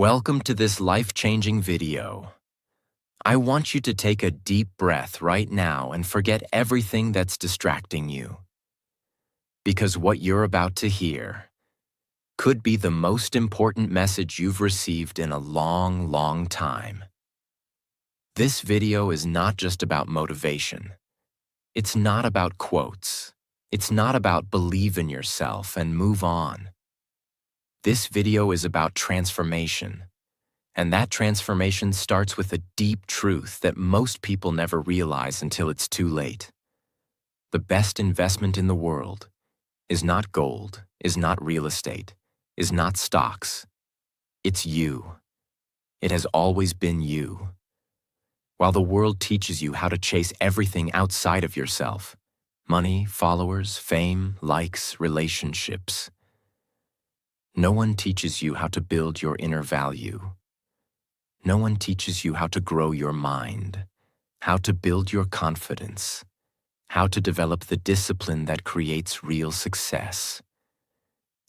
Welcome to this life-changing video. I want you to take a deep breath right now and forget everything that's distracting you. Because what you're about to hear could be the most important message you've received in a long, long time. This video is not just about motivation. It's not about quotes. It's not about believe in yourself and move on. This video is about transformation. And that transformation starts with a deep truth that most people never realize until it's too late. The best investment in the world is not gold, is not real estate, is not stocks. It's you. It has always been you. While the world teaches you how to chase everything outside of yourself, money, followers, fame, likes, relationships, no one teaches you how to build your inner value. No one teaches you how to grow your mind, how to build your confidence, how to develop the discipline that creates real success,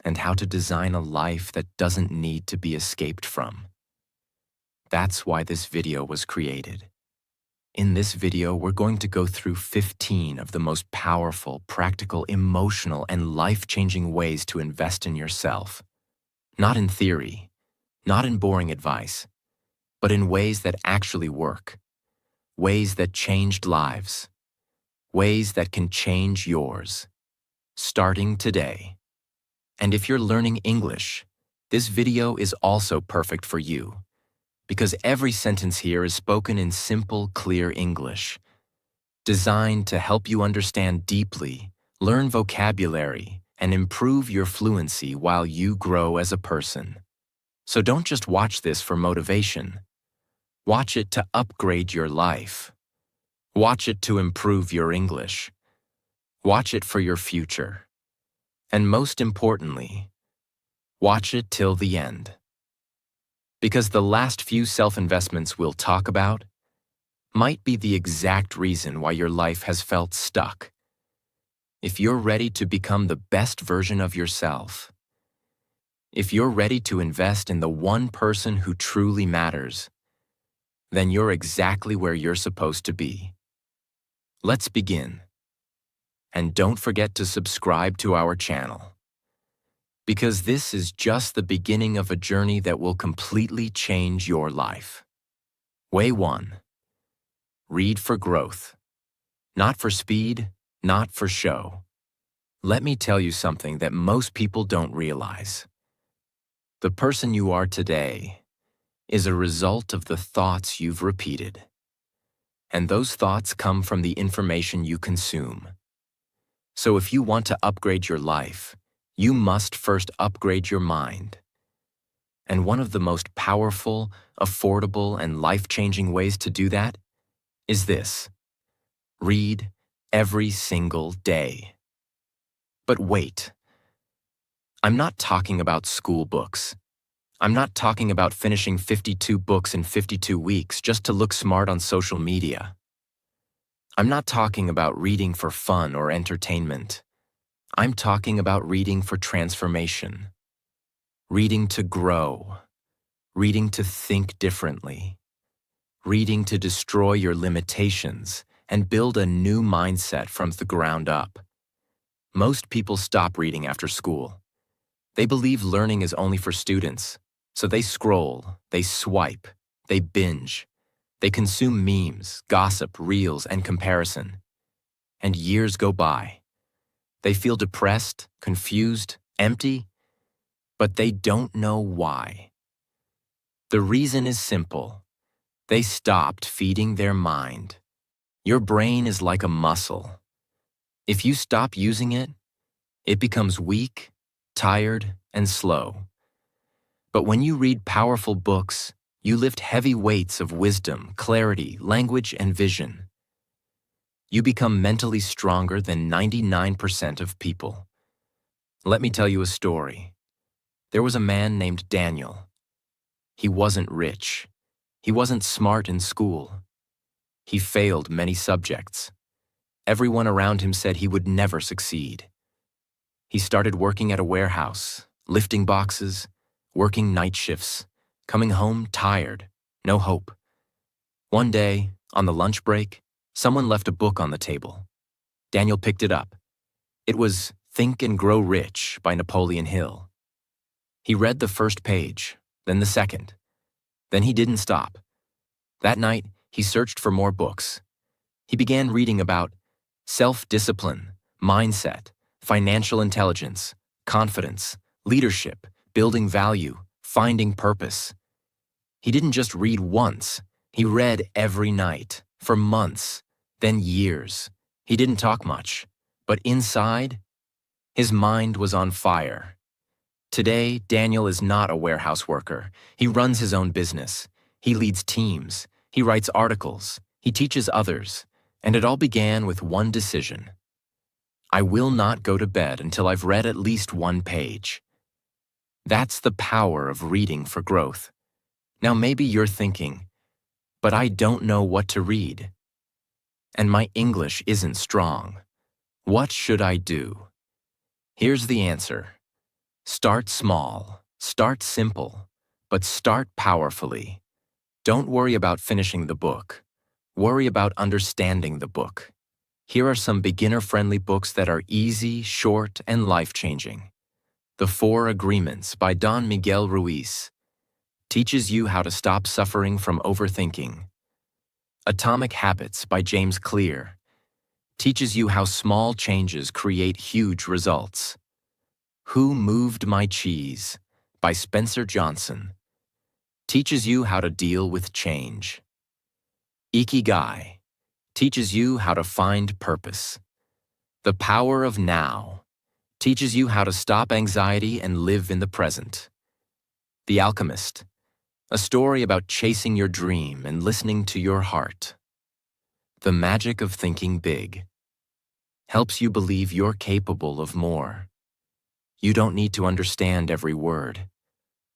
and how to design a life that doesn't need to be escaped from. That's why this video was created. In this video, we're going to go through 15 of the most powerful, practical, emotional, and life-changing ways to invest in yourself. Not in theory, not in boring advice, but in ways that actually work, ways that changed lives, ways that can change yours, starting today. And if you're learning English, this video is also perfect for you, because every sentence here is spoken in simple, clear English, designed to help you understand deeply, learn vocabulary, and improve your fluency while you grow as a person. So don't just watch this for motivation. Watch it to upgrade your life. Watch it to improve your English. Watch it for your future. And most importantly, watch it till the end. Because the last few self-investments we'll talk about might be the exact reason why your life has felt stuck. If you're ready to become the best version of yourself, if you're ready to invest in the one person who truly matters, then you're exactly where you're supposed to be. Let's begin. And don't forget to subscribe to our channel, because this is just the beginning of a journey that will completely change your life. Way 1. Read for growth. Not for speed, not for show. Let me tell you something that most people don't realize. The person you are today is a result of the thoughts you've repeated. And those thoughts come from the information you consume. So if you want to upgrade your life, you must first upgrade your mind. And one of the most powerful, affordable, and life-changing ways to do that is this: read every single day. But wait, I'm not talking about school books. I'm not talking about finishing 52 books in 52 weeks just to look smart on social media. I'm not talking about reading for fun or entertainment. I'm talking about reading for transformation. Reading to grow. Reading to think differently. Reading to destroy your limitations and build a new mindset from the ground up. Most people stop reading after school. They believe learning is only for students. So they scroll, they swipe, they binge, they consume memes, gossip, reels, and comparison. And years go by. They feel depressed, confused, empty, but they don't know why. The reason is simple. They stopped feeding their mind. Your brain is like a muscle. If you stop using it, it becomes weak, tired, and slow. But when you read powerful books, you lift heavy weights of wisdom, clarity, language, and vision. You become mentally stronger than 99% of people. Let me tell you a story. There was a man named Daniel. He wasn't rich. He wasn't smart in school. He failed many subjects. Everyone around him said he would never succeed. He started working at a warehouse, lifting boxes, working night shifts, coming home tired, no hope. One day, on the lunch break, someone left a book on the table. Daniel picked it up. It was Think and Grow Rich by Napoleon Hill. He read the first page, then the second. Then he didn't stop. That night, he searched for more books. He began reading about self-discipline, mindset, financial intelligence, confidence, leadership, building value, finding purpose. He didn't just read once. He read every night, for months, then years. He didn't talk much, but inside, his mind was on fire. Today, Daniel is not a warehouse worker. He runs his own business. He leads teams. He writes articles. He teaches others. And it all began with one decision. I will not go to bed until I've read at least one page. That's the power of reading for growth. Now maybe you're thinking, but I don't know what to read. And my English isn't strong. What should I do? Here's the answer. Start small, start simple, but start powerfully. Don't worry about finishing the book. Worry about understanding the book. Here are some beginner-friendly books that are easy, short, and life-changing. The 4 Agreements by Don Miguel Ruiz teaches you how to stop suffering from overthinking. Atomic Habits by James Clear teaches you how small changes create huge results. Who Moved My Cheese by Spencer Johnson teaches you how to deal with change. Ikigai teaches you how to find purpose. The Power of Now teaches you how to stop anxiety and live in the present. The Alchemist, a story about chasing your dream and listening to your heart. The Magic of Thinking Big helps you believe you're capable of more. You don't need to understand every word.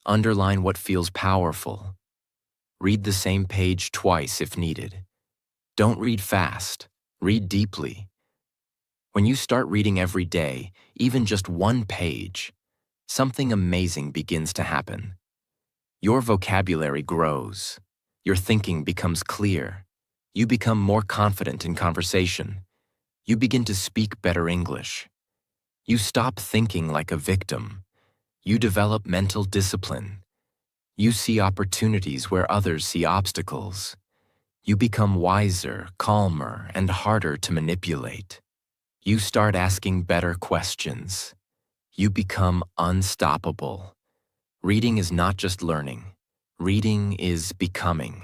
Underline what feels powerful. Read the same page twice if needed. Don't read fast. Read deeply. When you start reading every day, even just one page, something amazing begins to happen. Your vocabulary grows. Your thinking becomes clear. You become more confident in conversation. You begin to speak better English. You stop thinking like a victim. You develop mental discipline. You see opportunities where others see obstacles. You become wiser, calmer, and harder to manipulate. You start asking better questions. You become unstoppable. Reading is not just learning. Reading is becoming.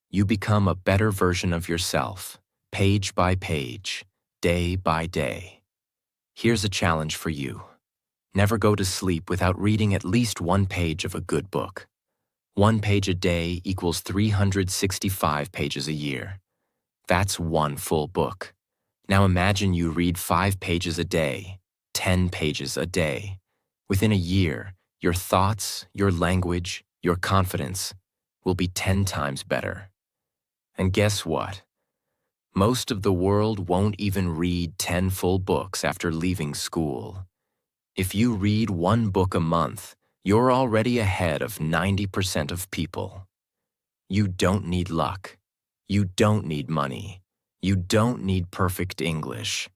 You become a better version of yourself, page by page, day by day. Here's a challenge for you. Never go to sleep without reading at least one page of a good book. 1 page a day equals 365 pages a year. That's one full book. Now imagine you read 5 pages a day, 10 pages a day. Within a year, your thoughts, your language, your confidence will be 10 times better. And guess what? Most of the world won't even read 10 full books after leaving school. If you read 1 book a month, you're already ahead of 90% of people. You don't need luck. You don't need money. You don't need perfect English.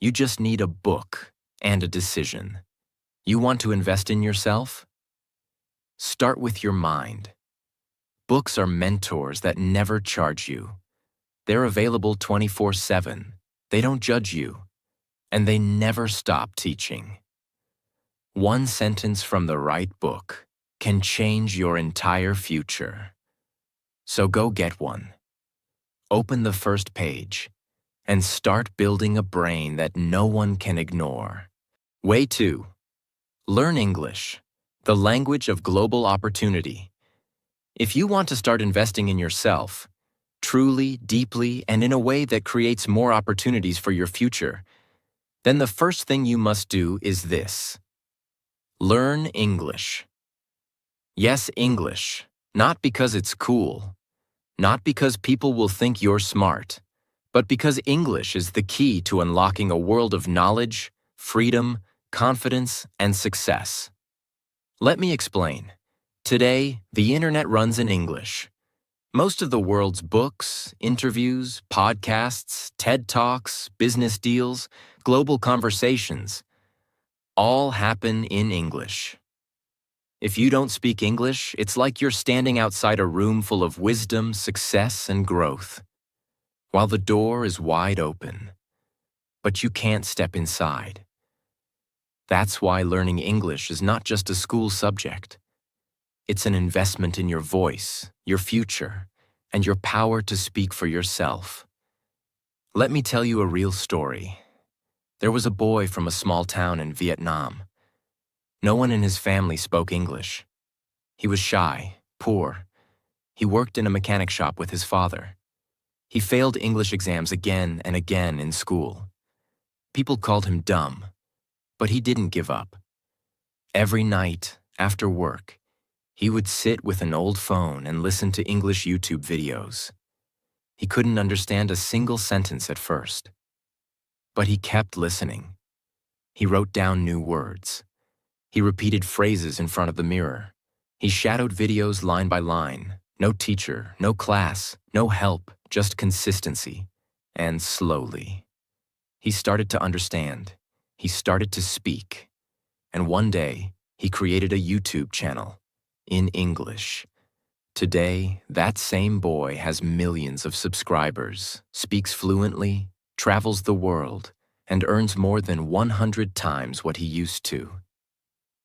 You just need a book and a decision. You want to invest in yourself? Start with your mind. Books are mentors that never charge you. They're available 24/7. They don't judge you. And they never stop teaching. One sentence from the right book can change your entire future. So go get one. Open the first page and start building a brain that no one can ignore. Way 2. Learn English, the language of global opportunity. If you want to start investing in yourself, truly, deeply, and in a way that creates more opportunities for your future, then the first thing you must do is this. Learn English. Yes, English, not because it's cool, not because people will think you're smart, but because English is the key to unlocking a world of knowledge, freedom, confidence, and success. Let me explain. Today, the internet runs in English. Most of the world's books, interviews, podcasts, TED Talks, business deals, global conversations all happen in English. If you don't speak English, it's like you're standing outside a room full of wisdom, success, and growth, while the door is wide open, but you can't step inside. That's why learning English is not just a school subject. It's an investment in your voice, your future, and your power to speak for yourself. Let me tell you a real story. There was a boy from a small town in Vietnam. No one in his family spoke English. He was shy, poor. He worked in a mechanic shop with his father. He failed English exams again and again in school. People called him dumb, but he didn't give up. Every night, after work, he would sit with an old phone and listen to English YouTube videos. He couldn't understand a single sentence at first, but he kept listening. He wrote down new words. He repeated phrases in front of the mirror. He shadowed videos line by line. No teacher, no class, no help, just consistency. And slowly, he started to understand. He started to speak. And one day, he created a YouTube channel in English. Today, that same boy has millions of subscribers, speaks fluently, travels the world, and earns more than 100 times what he used to.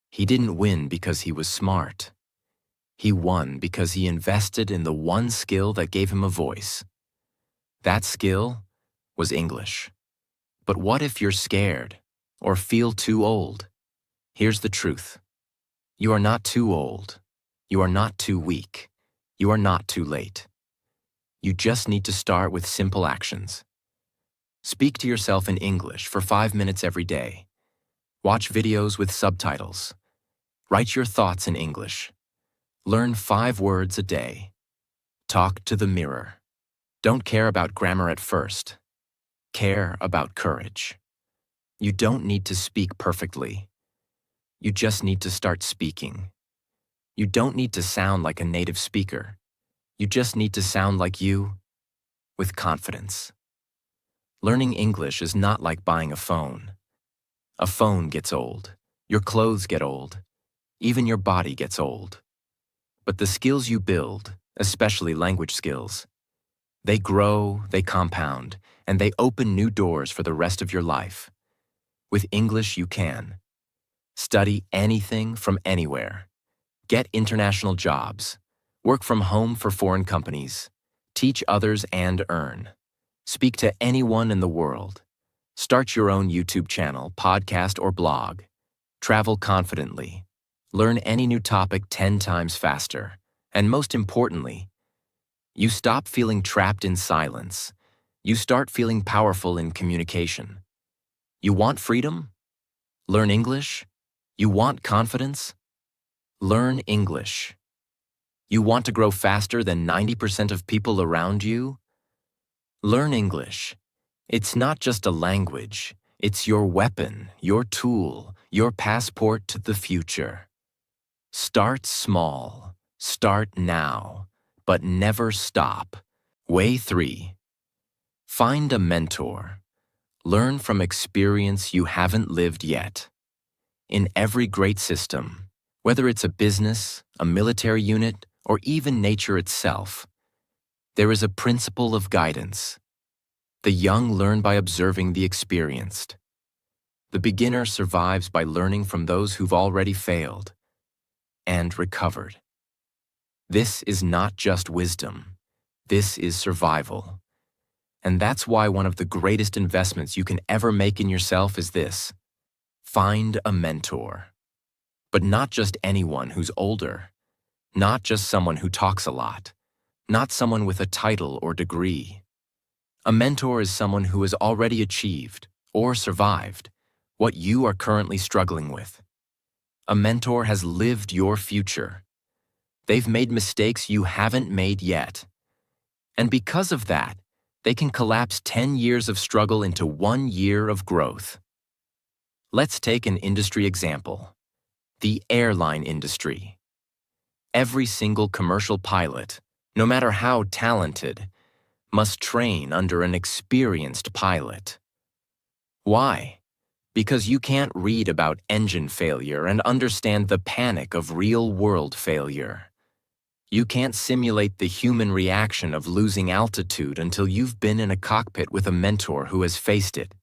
He didn't win because he was smart. He won because he invested in the one skill that gave him a voice. That skill was English. But what if you're scared or feel too old? Here's the truth. You are not too old. You are not too weak. You are not too late. You just need to start with simple actions. Speak to yourself in English for 5 minutes every day. Watch videos with subtitles. Write your thoughts in English. Learn 5 words a day. Talk to the mirror. Don't care about grammar at first. Care about courage. You don't need to speak perfectly. You just need to start speaking. You don't need to sound like a native speaker. You just need to sound like you, with confidence. Learning English is not like buying a phone. A phone gets old. Your clothes get old. Even your body gets old. But the skills you build, especially language skills, they grow, they compound, and they open new doors for the rest of your life. With English, you can study anything from anywhere. Get international jobs. Work from home for foreign companies. Teach others and earn. Speak to anyone in the world. Start your own YouTube channel, podcast, or blog. Travel confidently. Learn any new topic 10 times faster. And most importantly, you stop feeling trapped in silence. You start feeling powerful in communication. You want freedom? Learn English? You want confidence? Learn English. You want to grow faster than 90% of people around you? Learn English. It's not just a language. It's your weapon, your tool, your passport to the future. Start small. Start now. But never stop. Way 3. Find a mentor. Learn from experience you haven't lived yet. In every great system, whether it's a business, a military unit, or even nature itself, there is a principle of guidance. The young learn by observing the experienced. The beginner survives by learning from those who've already failed and recovered. This is not just wisdom. This is survival. And that's why one of the greatest investments you can ever make in yourself is this. Find a mentor. But not just anyone who's older. Not just someone who talks a lot. Not someone with a title or degree. A mentor is someone who has already achieved, or survived, what you are currently struggling with. A mentor has lived your future. They've made mistakes you haven't made yet. And because of that, they can collapse 10 years of struggle into 1 year of growth. Let's take an industry example. The airline industry. Every single commercial pilot, no matter how talented, must train under an experienced pilot. Why? Because you can't read about engine failure and understand the panic of real-world failure. You can't simulate the human reaction of losing altitude until you've been in a cockpit with a mentor who has faced it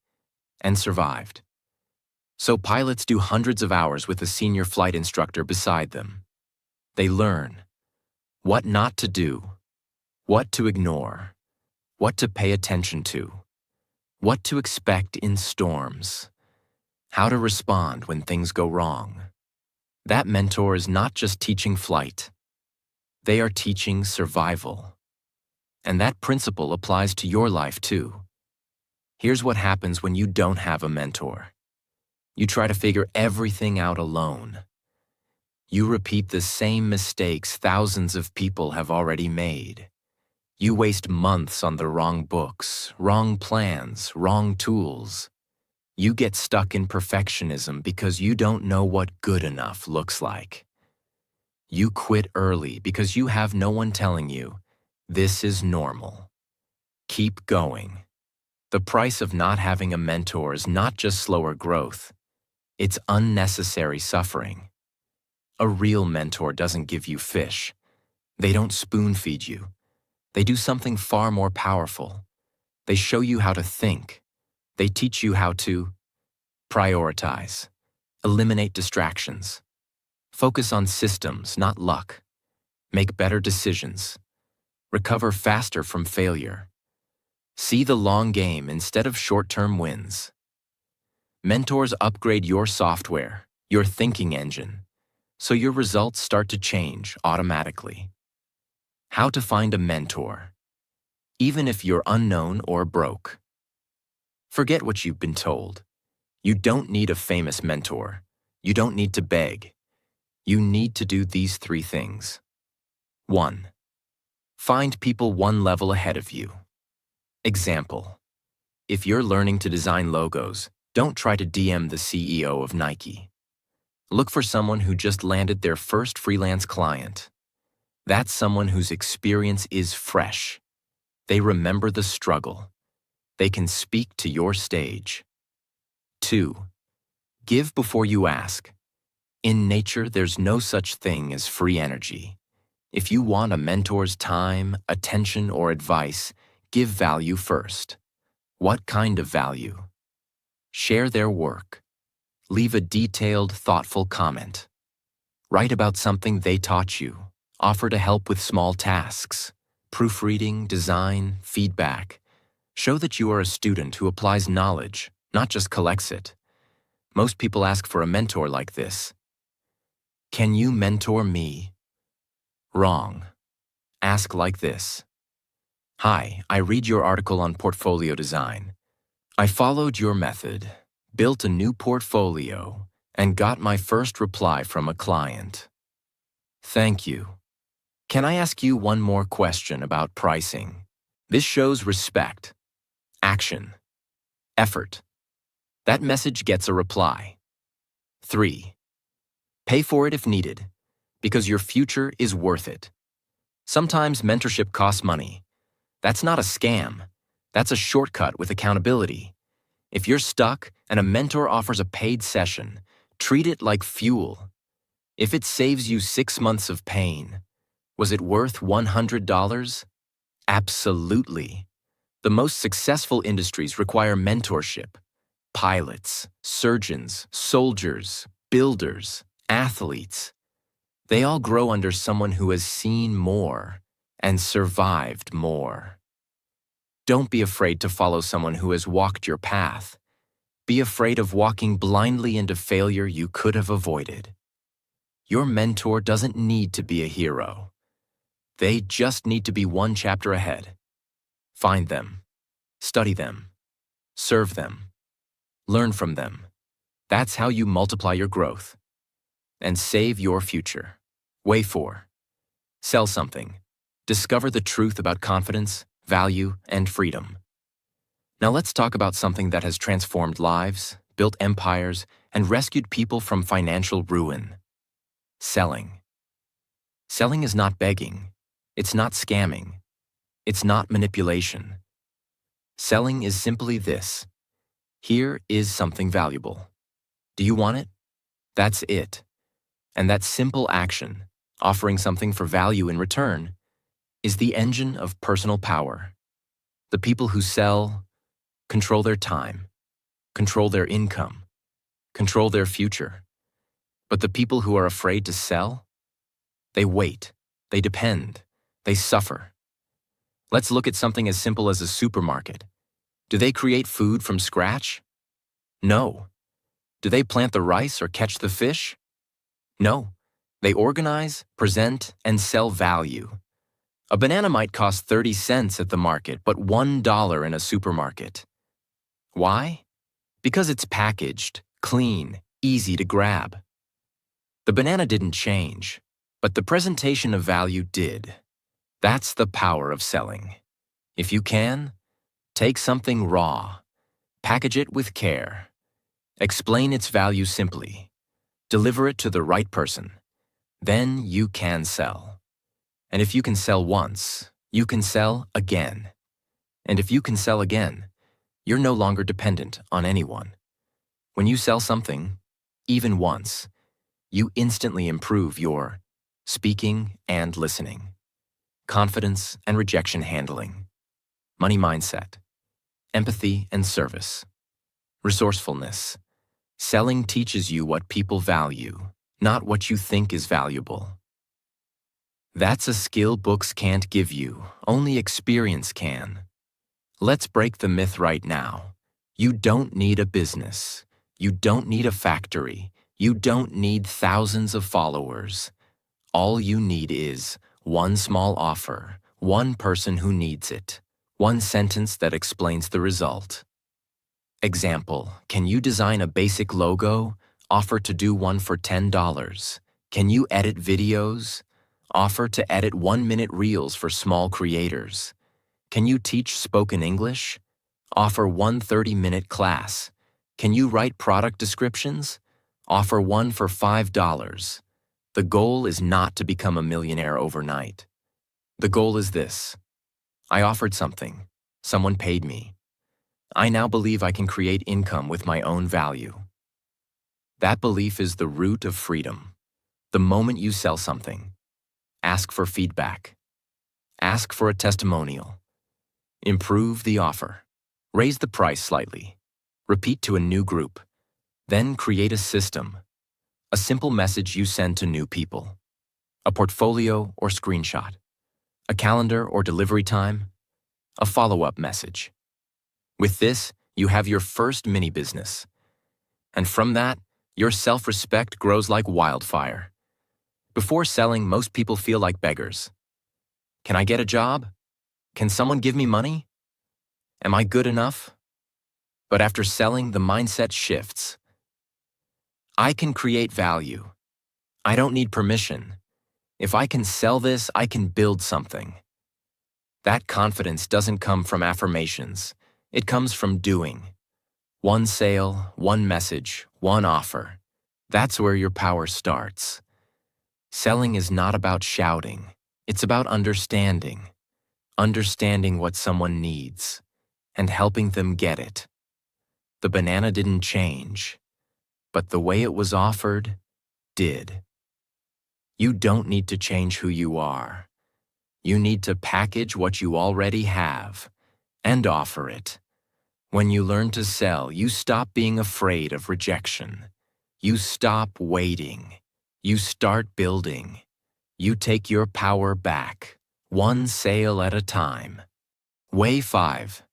and survived. So pilots do hundreds of hours with a senior flight instructor beside them. They learn what not to do, what to ignore, what to pay attention to, what to expect in storms, how to respond when things go wrong. That mentor is not just teaching flight. They are teaching survival. And that principle applies to your life too. Here's what happens when you don't have a mentor. You try to figure everything out alone. You repeat the same mistakes thousands of people have already made. You waste months on the wrong books, wrong plans, wrong tools. You get stuck in perfectionism because you don't know what good enough looks like. You quit early because you have no one telling you, this is normal. Keep going. The price of not having a mentor is not just slower growth, it's unnecessary suffering. A real mentor doesn't give you fish. They don't spoon-feed you. They do something far more powerful. They show you how to think. They teach you how to prioritize, eliminate distractions, focus on systems, not luck, make better decisions, recover faster from failure. See the long game instead of short-term wins. Mentors upgrade your software, your thinking engine, so your results start to change automatically. How to find a mentor, even if you're unknown or broke. Forget what you've been told. You don't need a famous mentor. You don't need to beg. You need to do these 3 things. 1. Find people one level ahead of you. Example: if you're learning to design logos, don't try to DM the CEO of Nike. Look for someone who just landed their first freelance client. That's someone whose experience is fresh. They remember the struggle. They can speak to your stage. 2. Give before you ask. In nature, there's no such thing as free energy. If you want a mentor's time, attention, or advice, give value first. What kind of value? Share their work. Leave a detailed, thoughtful comment. Write about something they taught you. Offer to help with small tasks. Proofreading, design, feedback. Show that you are a student who applies knowledge, not just collects it. Most people ask for a mentor like this. Can you mentor me? Wrong. Ask like this. Hi, I read your article on portfolio design. I followed your method, built a new portfolio, and got my first reply from a client. Thank you. Can I ask you one more question about pricing? This shows respect, action, effort. That message gets a reply. 3. Pay for it if needed, because your future is worth it. Sometimes mentorship costs money. That's not a scam. That's a shortcut with accountability. If you're stuck and a mentor offers a paid session, treat it like fuel. If it saves you 6 months of pain, was it worth $100? Absolutely. The most successful industries require mentorship. Pilots, surgeons, soldiers, builders, athletes. They all grow under someone who has seen more and survived more. Don't be afraid to follow someone who has walked your path. Be afraid of walking blindly into failure you could have avoided. Your mentor doesn't need to be a hero. They just need to be one chapter ahead. Find them, study them, serve them, learn from them. That's how you multiply your growth and save your future. Way 4. Sell something. Discover the truth about confidence, value, and freedom. Now let's talk about something that has transformed lives, built empires, and rescued people from financial ruin. Selling. Selling is not begging. It's not scamming. It's not manipulation. Selling is simply this. Here is something valuable. Do you want it? That's it. And that simple action, offering something for value in return, is the engine of personal power. The people who sell control their time, control their income, control their future. But the people who are afraid to sell, they wait, they depend, they suffer. Let's look at something as simple as a supermarket. Do they create food from scratch? No. Do they plant the rice or catch the fish? No. They organize, present, and sell value. A banana might cost 30 cents at the market, but $1 in a supermarket. Why? Because it's packaged, clean, easy to grab. The banana didn't change, but the presentation of value did. That's the power of selling. If you can, take something raw, package it with care, explain its value simply, deliver it to the right person. Then you can sell. And if you can sell once, you can sell again. And if you can sell again, you're no longer dependent on anyone. When you sell something, even once, you instantly improve your speaking and listening, confidence and rejection handling, money mindset, empathy and service, resourcefulness. Selling teaches you what people value, not what you think is valuable. That's a skill books can't give you, only experience can. Let's break the myth right now. You don't need a business. You don't need a factory. You don't need thousands of followers. All you need is one small offer, one person who needs it, one sentence that explains the result. Example, can you design a basic logo? Offer to do one for $10. Can you edit videos? Offer to edit 1-minute reels for small creators. Can you teach spoken English? Offer one 30-minute class. Can you write product descriptions? Offer one for $5. The goal is not to become a millionaire overnight. The goal is this. I offered something. Someone paid me. I now believe I can create income with my own value. That belief is the root of freedom. The moment you sell something, ask for feedback. Ask for a testimonial. Improve the offer. Raise the price slightly. Repeat to a new group. Then create a system. A simple message you send to new people. A portfolio or screenshot. A calendar or delivery time. A follow-up message. With this, you have your first mini business. And from that, your self-respect grows like wildfire. Before selling, most people feel like beggars. Can I get a job? Can someone give me money? Am I good enough? But after selling, the mindset shifts. I can create value. I don't need permission. If I can sell this, I can build something. That confidence doesn't come from affirmations. It comes from doing. One sale, one message, one offer. That's where your power starts. Selling is not about shouting. It's about understanding. Understanding what someone needs and helping them get it. The banana didn't change, but the way it was offered did. You don't need to change who you are. You need to package what you already have and offer it. When you learn to sell, you stop being afraid of rejection. You stop waiting. You start building. You take your power back, one sale at a time. Way 5.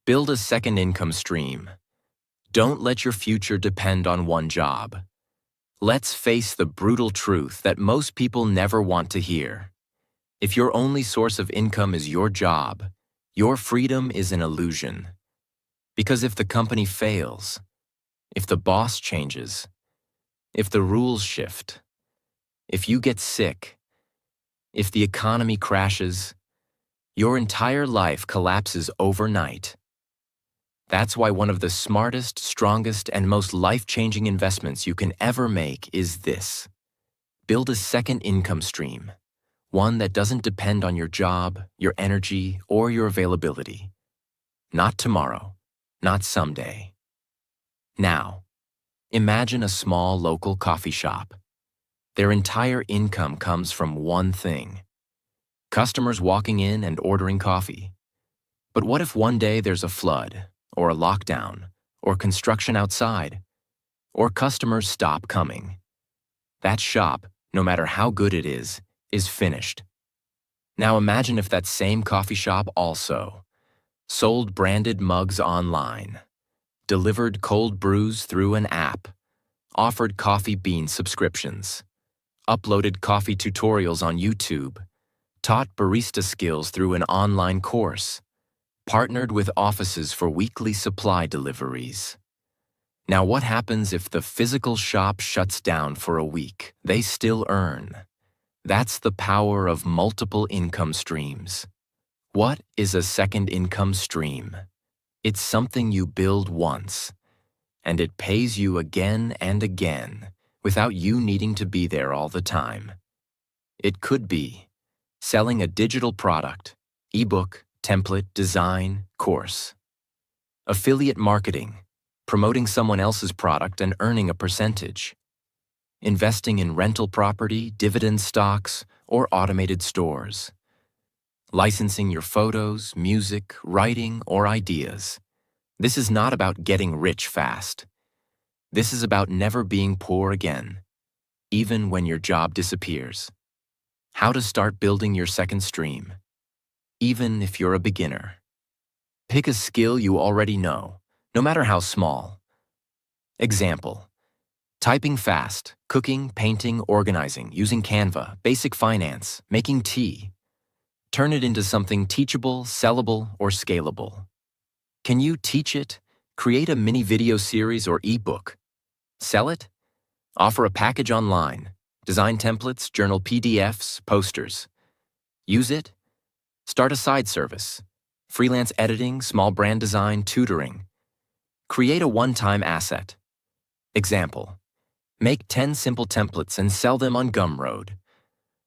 Build a second income stream. Don't let your future depend on one job. Let's face the brutal truth that most people never want to hear. If your only source of income is your job, your freedom is an illusion. Because if the company fails, if the boss changes, if the rules shift, if you get sick, if the economy crashes, your entire life collapses overnight. That's why one of the smartest, strongest, and most life-changing investments you can ever make is this. Build a second income stream. One that doesn't depend on your job, your energy, or your availability. Not tomorrow, not someday. Now, imagine a small local coffee shop. Their entire income comes from one thing: customers walking in and ordering coffee. But what if one day there's a flood, or a lockdown, or construction outside, or customers stop coming? That shop, no matter how good it is finished. Now imagine if that same coffee shop also sold branded mugs online, delivered cold brews through an app, offered coffee bean subscriptions, uploaded coffee tutorials on YouTube, taught barista skills through an online course, partnered with offices for weekly supply deliveries. Now what happens if the physical shop shuts down for a week? They still earn. That's the power of multiple income streams. What is a second income stream? It's something you build once, and it pays you again and again without you needing to be there all the time. It could be selling a digital product, ebook, template, design, course. Affiliate marketing, promoting someone else's product and earning a percentage. Investing in rental property, dividend stocks, or automated stores. Licensing your photos, music, writing, or ideas. This is not about getting rich fast. This is about never being poor again, even when your job disappears. How to start building your second stream, even if you're a beginner. Pick a skill you already know, no matter how small. Example: typing fast, cooking, painting, organizing, using Canva, basic finance, making tea. Turn it into something teachable, sellable, or scalable. Can you teach it? Create a mini video series or ebook. Sell it? Offer a package online. Design templates, journal PDFs, posters. Use it? Start a side service. Freelance editing, small brand design, tutoring. Create a one-time asset. Example: make 10 simple templates and sell them on Gumroad.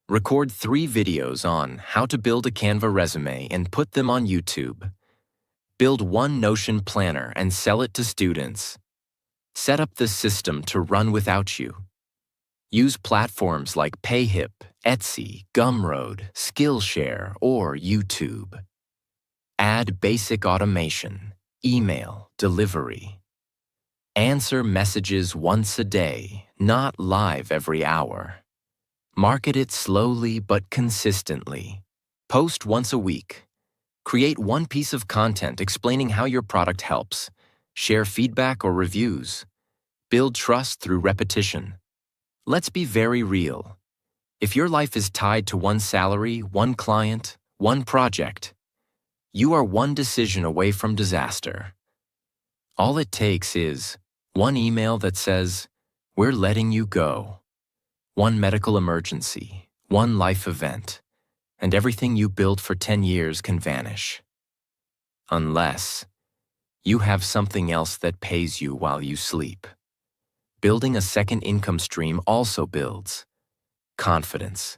Record 3 videos on how to build a Canva resume and put them on YouTube. Build one Notion planner and sell it to students. Set up the system to run without you. Use platforms like Payhip, Etsy, Gumroad, Skillshare, or YouTube. Add basic automation, email, delivery. Answer messages once a day, not live every hour. Market it slowly but consistently. Post once a week. Create one piece of content explaining how your product helps. Share feedback or reviews. Build trust through repetition. Let's be very real. If your life is tied to one salary, one client, one project, you are one decision away from disaster. All it takes is one email that says, "We're letting you go." One medical emergency, one life event, and everything you built for 10 years can vanish. Unless you have something else that pays you while you sleep. Building a second income stream also builds confidence.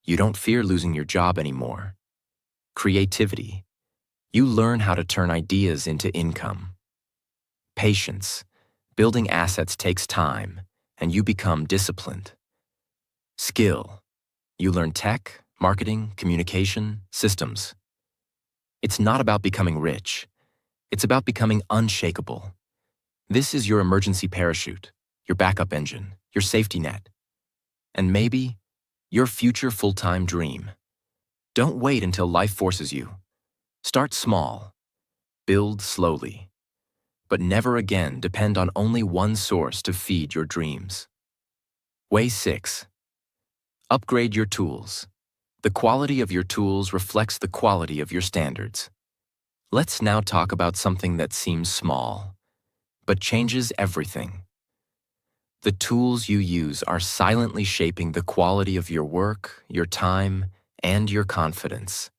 You don't fear losing your job anymore. Creativity. You learn how to turn ideas into income. Patience. Building assets takes time, and you become disciplined. Skill. You learn tech, marketing, communication, systems. It's not about becoming rich. It's about becoming unshakable. This is your emergency parachute, your backup engine, your safety net, and maybe your future full-time dream. Don't wait until life forces you. Start small. Build slowly. But never again depend on only one source to feed your dreams. Way 6. Upgrade your tools. The quality of your tools reflects the quality of your standards. Let's now talk about something that seems small, but changes everything. The tools you use are silently shaping the quality of your work, your time, and your confidence.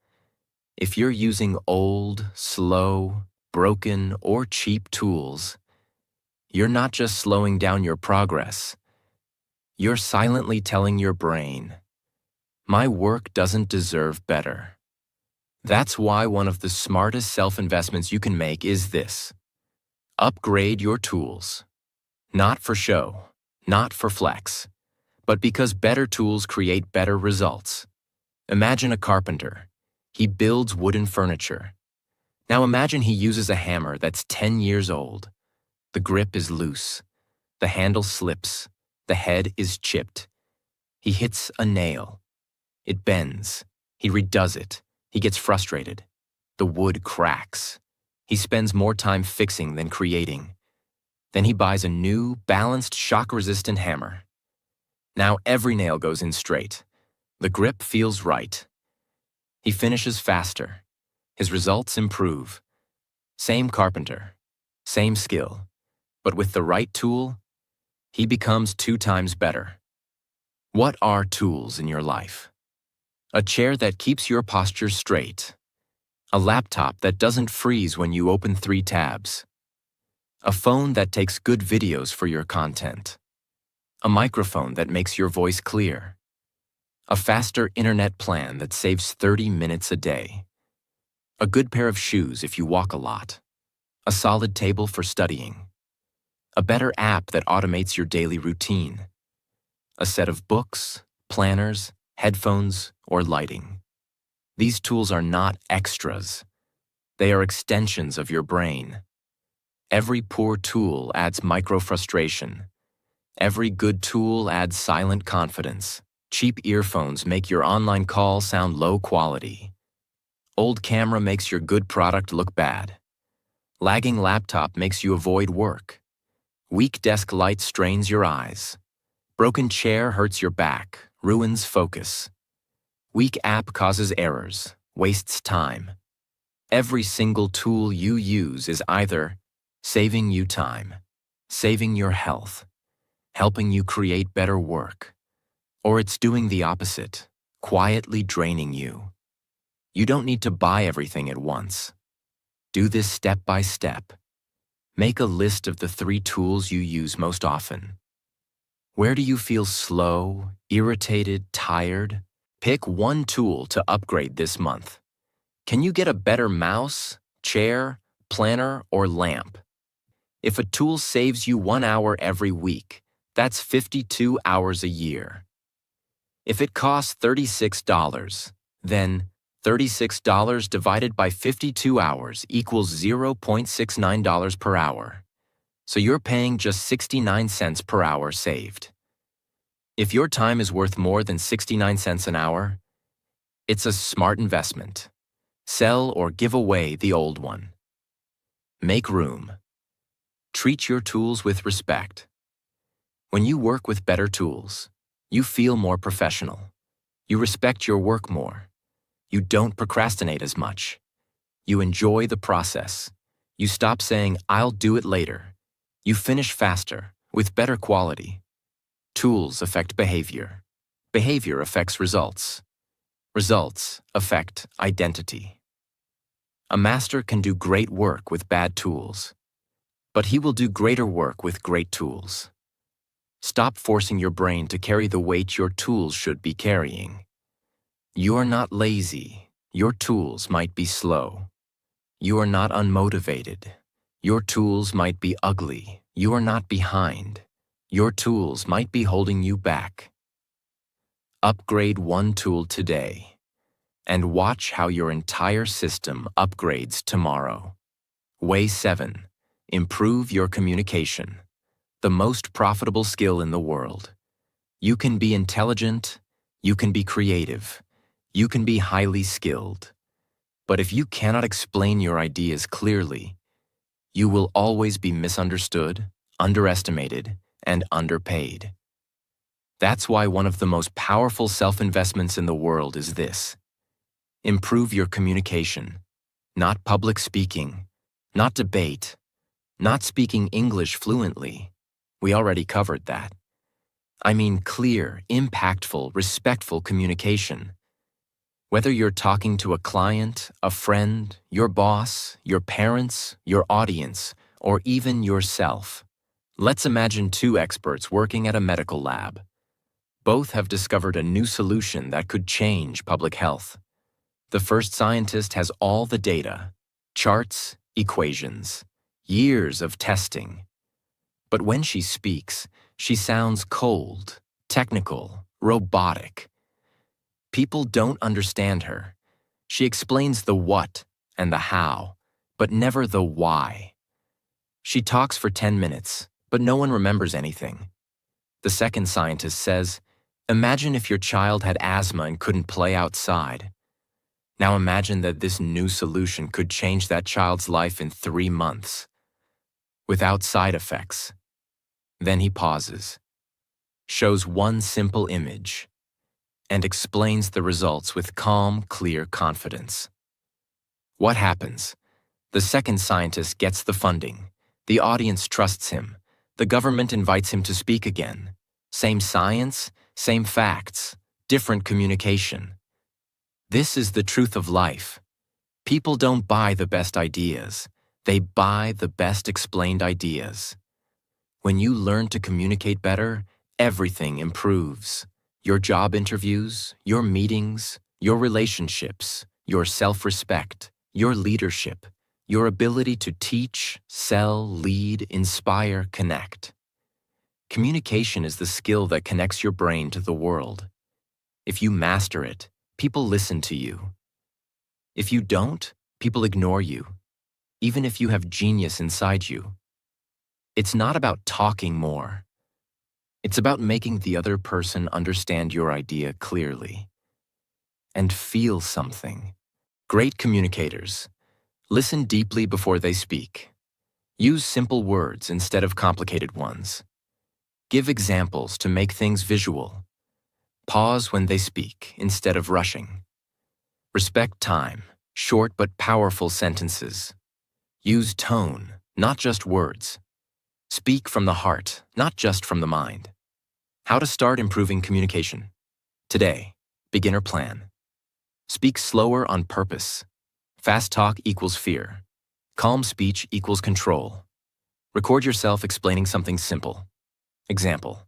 If you're using old, slow, broken, or cheap tools, you're not just slowing down your progress. You're silently telling your brain, My work doesn't deserve better. That's why one of the smartest self-investments you can make is this. Upgrade your tools. Not for show, not for flex, but because better tools create better results. Imagine a carpenter. He builds wooden furniture. Now imagine he uses a hammer that's 10 years old. The grip is loose. The handle slips. The head is chipped. He hits a nail. It bends. He redoes it. He gets frustrated. The wood cracks. He spends more time fixing than creating. Then he buys a new, balanced, shock-resistant hammer. Now every nail goes in straight. The grip feels right. He finishes faster. His results improve. Same carpenter, same skill, but with the right tool, he becomes 2 times better. What are tools in your life? A chair that keeps your posture straight. A laptop that doesn't freeze when you open 3 tabs. A phone that takes good videos for your content. A microphone that makes your voice clear. A faster internet plan that saves 30 minutes a day. A good pair of shoes if you walk a lot. A solid table for studying. A better app that automates your daily routine. A set of books, planners, headphones, or lighting. These tools are not extras. They are extensions of your brain. Every poor tool adds micro-frustration. Every good tool adds silent confidence. Cheap earphones make your online call sound low quality. Old camera makes your good product look bad. Lagging laptop makes you avoid work. Weak desk light strains your eyes. Broken chair hurts your back, ruins focus. Weak app causes errors, wastes time. Every single tool you use is either saving you time, saving your health, helping you create better work, or it's doing the opposite, quietly draining you. You don't need to buy everything at once. Do this step by step. Make a list of the 3 tools you use most often. Where do you feel slow, irritated, tired? Pick 1 tool to upgrade this month. Can you get a better mouse, chair, planner, or lamp? If a tool saves you 1 hour every week, that's 52 hours a year. If it costs $36, then $36 divided by 52 hours equals $0.69 per hour. So you're paying just 69 cents per hour saved. If your time is worth more than 69 cents an hour, it's a smart investment. Sell or give away the old one. Make room. Treat your tools with respect. When you work with better tools, you feel more professional. You respect your work more. You don't procrastinate as much. You enjoy the process. You stop saying, "I'll do it later." You finish faster, with better quality. Tools affect behavior. Behavior affects results. Results affect identity. A master can do great work with bad tools, but he will do greater work with great tools. Stop forcing your brain to carry the weight your tools should be carrying. You are not lazy. Your tools might be slow. You are not unmotivated. Your tools might be ugly. You are not behind. Your tools might be holding you back. Upgrade 1 tool today, and watch how your entire system upgrades tomorrow. Way 7. Improve your communication. The most profitable skill in the world. You can be intelligent. You can be creative. You can be highly skilled. But if you cannot explain your ideas clearly, you will always be misunderstood, underestimated, and underpaid. That's why one of the most powerful self-investments in the world is this. Improve your communication. Not public speaking, not debate, not speaking English fluently. We already covered that. I mean clear, impactful, respectful communication. Whether you're talking to a client, a friend, your boss, your parents, your audience, or even yourself. Let's imagine 2 experts working at a medical lab. Both have discovered a new solution that could change public health. The first scientist has all the data, charts, equations, years of testing. But when she speaks, she sounds cold, technical, robotic. People don't understand her. She explains the what and the how, but never the why. She talks for 10 minutes, but no one remembers anything. The second scientist says, imagine if your child had asthma and couldn't play outside. Now imagine that this new solution could change that child's life in 3 months, without side effects. Then he pauses, shows one simple image, and explains the results with calm, clear confidence. What happens? The second scientist gets the funding. The audience trusts him. The government invites him to speak again. Same science, same facts, different communication. This is the truth of life. People don't buy the best ideas. They buy the best explained ideas. When you learn to communicate better, everything improves. Your job interviews, your meetings, your relationships, your self-respect, your leadership, your ability to teach, sell, lead, inspire, connect. Communication is the skill that connects your brain to the world. If you master it, people listen to you. If you don't, people ignore you, even if you have genius inside you. It's not about talking more. It's about making the other person understand your idea clearly and feel something. Great communicators listen deeply before they speak. Use simple words instead of complicated ones. Give examples to make things visual. Pause when they speak instead of rushing. Respect time, short but powerful sentences. Use tone, not just words. Speak from the heart, not just from the mind. How to start improving communication. Today, beginner plan. Speak slower on purpose. Fast talk equals fear. Calm speech equals control. Record yourself explaining something simple. Example: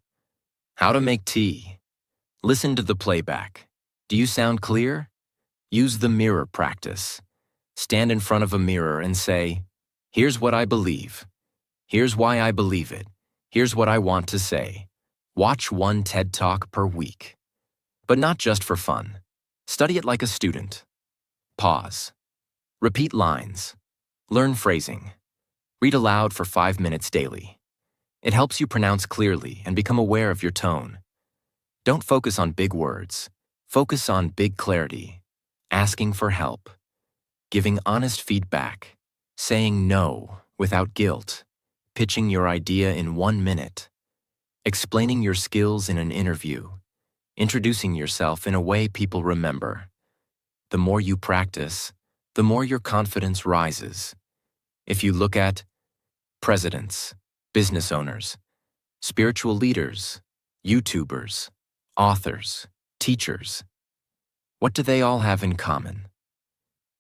how to make tea. Listen to the playback. Do you sound clear? Use the mirror practice. Stand in front of a mirror and say, here's what I believe. Here's why I believe it. Here's what I want to say. Watch one TED Talk per week. But not just for fun. Study it like a student. Pause. Repeat lines. Learn phrasing. Read aloud for 5 minutes daily. It helps you pronounce clearly and become aware of your tone. Don't focus on big words. Focus on big clarity. Asking for help. Giving honest feedback. Saying no without guilt. Pitching your idea in 1 minute. Explaining your skills in an interview. Introducing yourself in a way people remember. The more you practice, the more your confidence rises. If you look at presidents, business owners, spiritual leaders, YouTubers, authors, teachers, what do they all have in common?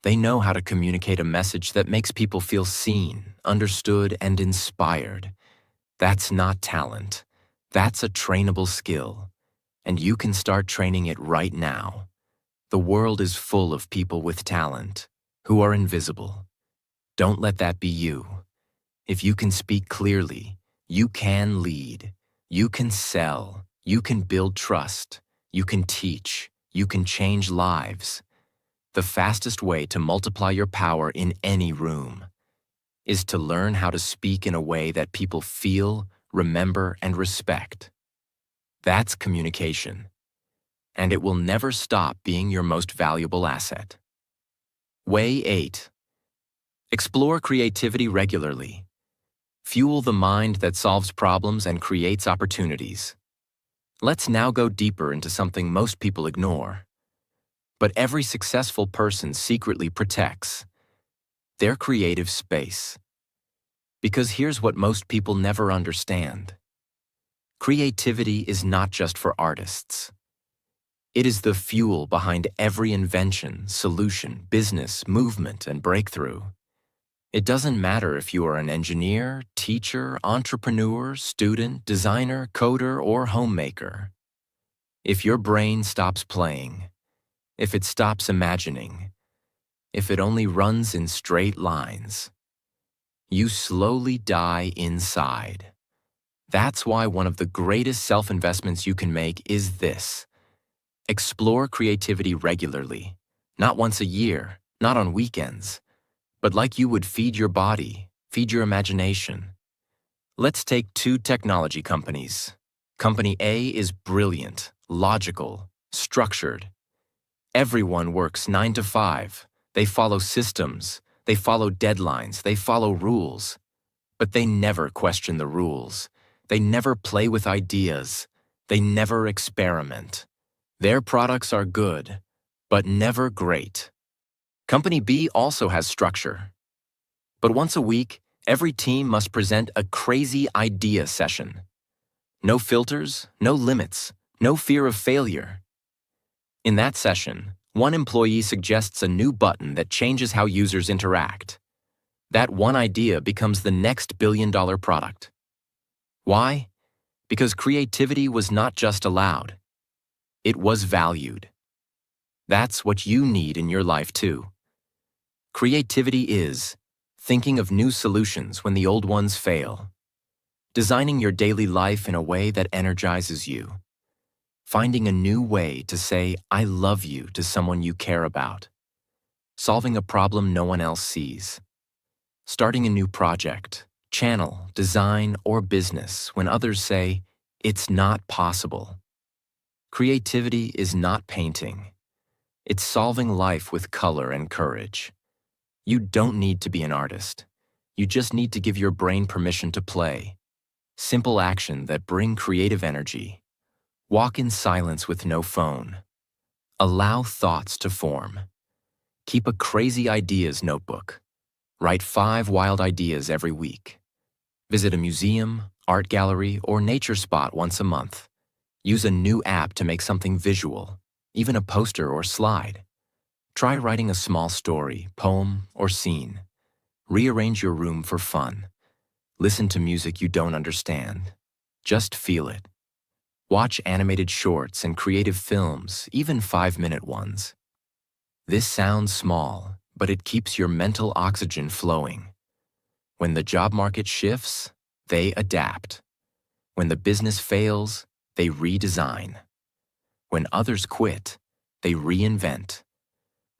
They know how to communicate a message that makes people feel seen, understood, and inspired. That's not talent. That's a trainable skill, and you can start training it right now. The world is full of people with talent who are invisible. Don't let that be you. If you can speak clearly, you can lead, you can sell, you can build trust, you can teach, you can change lives. The fastest way to multiply your power in any room is to learn how to speak in a way that people feel, remember, and respect. That's communication, and it will never stop being your most valuable asset. Way 8. Explore creativity regularly. Fuel the mind that solves problems and creates opportunities. Let's now go deeper into something most people ignore, but every successful person secretly protects: their creative space. Because here's what most people never understand. Creativity is not just for artists. It is the fuel behind every invention, solution, business, movement, and breakthrough. It doesn't matter if you are an engineer, teacher, entrepreneur, student, designer, coder, or homemaker. If your brain stops playing, if it stops imagining, if it only runs in straight lines, you slowly die inside. That's why one of the greatest self-investments you can make is this. Explore creativity regularly, not once a year, not on weekends, but like you would feed your body, feed your imagination. Let's take two technology companies. Company A is brilliant, logical, structured. Everyone works 9 to 5. They follow systems, they follow deadlines, they follow rules. But they never question the rules. They never play with ideas. They never experiment. Their products are good, but never great. Company B also has structure. But once a week, every team must present a crazy idea session. No filters, no limits, no fear of failure. In that session, one employee suggests a new button that changes how users interact. That one idea becomes the next billion-dollar product. Why? Because creativity was not just allowed. It was valued. That's what you need in your life too. Creativity is thinking of new solutions when the old ones fail, designing your daily life in a way that energizes you, finding a new way to say "I love you" to someone you care about, solving a problem no one else sees, starting a new project, channel, design, or business when others say, "It's not possible." Creativity is not painting. It's solving life with color and courage. You don't need to be an artist. You just need to give your brain permission to play. Simple action that bring creative energy. Walk in silence with no phone. Allow thoughts to form. Keep a crazy ideas notebook. Write 5 wild ideas every week. Visit a museum, art gallery, or nature spot once a month. Use a new app to make something visual, even a poster or slide. Try writing a small story, poem, or scene. Rearrange your room for fun. Listen to music you don't understand. Just feel it. Watch animated shorts and creative films, even 5-minute ones. This sounds small, but it keeps your mental oxygen flowing. When the job market shifts, they adapt. When the business fails, they redesign. When others quit, they reinvent.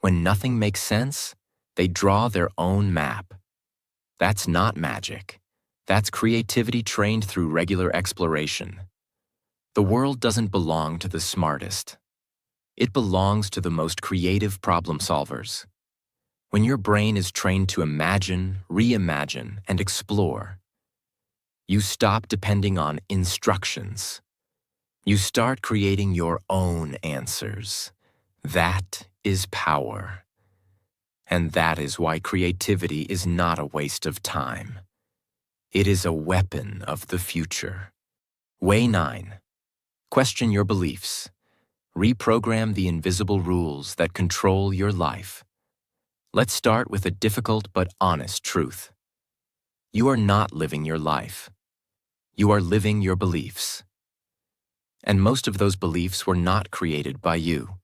When nothing makes sense, they draw their own map. That's not magic. That's creativity trained through regular exploration. The world doesn't belong to the smartest. It belongs to the most creative problem solvers. When your brain is trained to imagine, reimagine, and explore, you stop depending on instructions. You start creating your own answers. That is power. And that is why creativity is not a waste of time. It is a weapon of the future. Way 9. Question your beliefs. Reprogram the invisible rules that control your life. Let's start with a difficult but honest truth. You are not living your life. You are living your beliefs. And most of those beliefs were not created by you.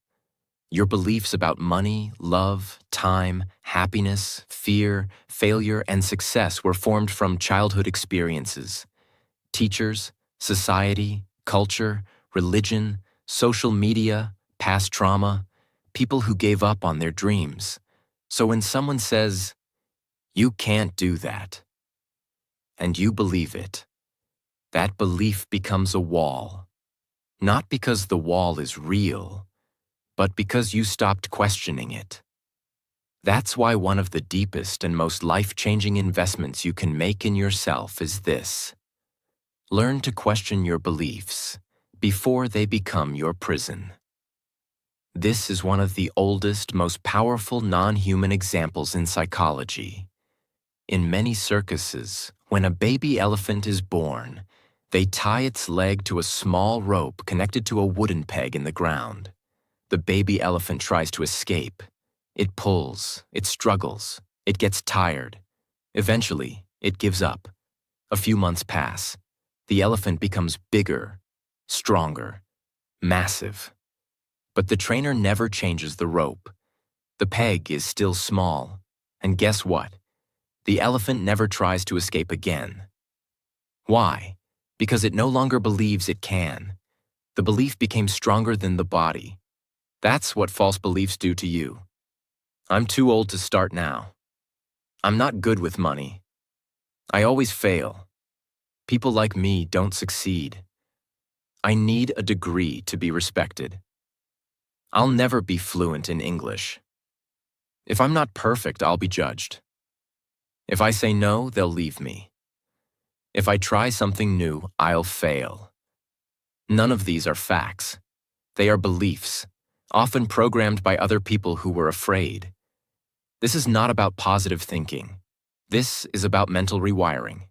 Your beliefs about money, love, time, happiness, fear, failure, and success were formed from childhood experiences. Teachers, society, culture, religion, social media, past trauma, people who gave up on their dreams. So when someone says, "You can't do that," and you believe it, that belief becomes a wall. Not because the wall is real, but because you stopped questioning it. That's why one of the deepest and most life-changing investments you can make in yourself is this. Learn to question your beliefs before they become your prison. This is one of the oldest, most powerful non-human examples in psychology. In many circuses, when a baby elephant is born, they tie its leg to a small rope connected to a wooden peg in the ground. The baby elephant tries to escape. It pulls, it struggles, it gets tired. Eventually, it gives up. A few months pass. The elephant becomes bigger, stronger. massive. But the trainer never changes the rope. The peg is still small. And guess what? The elephant never tries to escape again. Why? Because it no longer believes it can. The belief became stronger than the body. That's what false beliefs do to you. I'm too old to start now. I'm not good with money. I always fail. People like me don't succeed. I need a degree to be respected. I'll never be fluent in English. If I'm not perfect, I'll be judged. If I say no, they'll leave me. If I try something new, I'll fail. None of these are facts. They are beliefs, often programmed by other people who were afraid. This is not about positive thinking. This is about mental rewiring.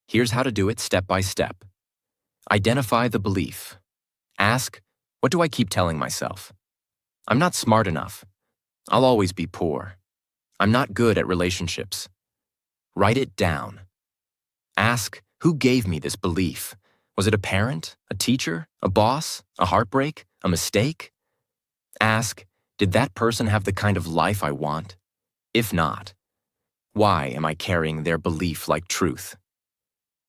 Here's how to do it step by step. Identify the belief. Ask, what do I keep telling myself? I'm not smart enough. I'll always be poor. I'm not good at relationships. Write it down. Ask, who gave me this belief? Was it a parent, a teacher, a boss, a heartbreak, a mistake? Ask, did that person have the kind of life I want? If not, why am I carrying their belief like truth?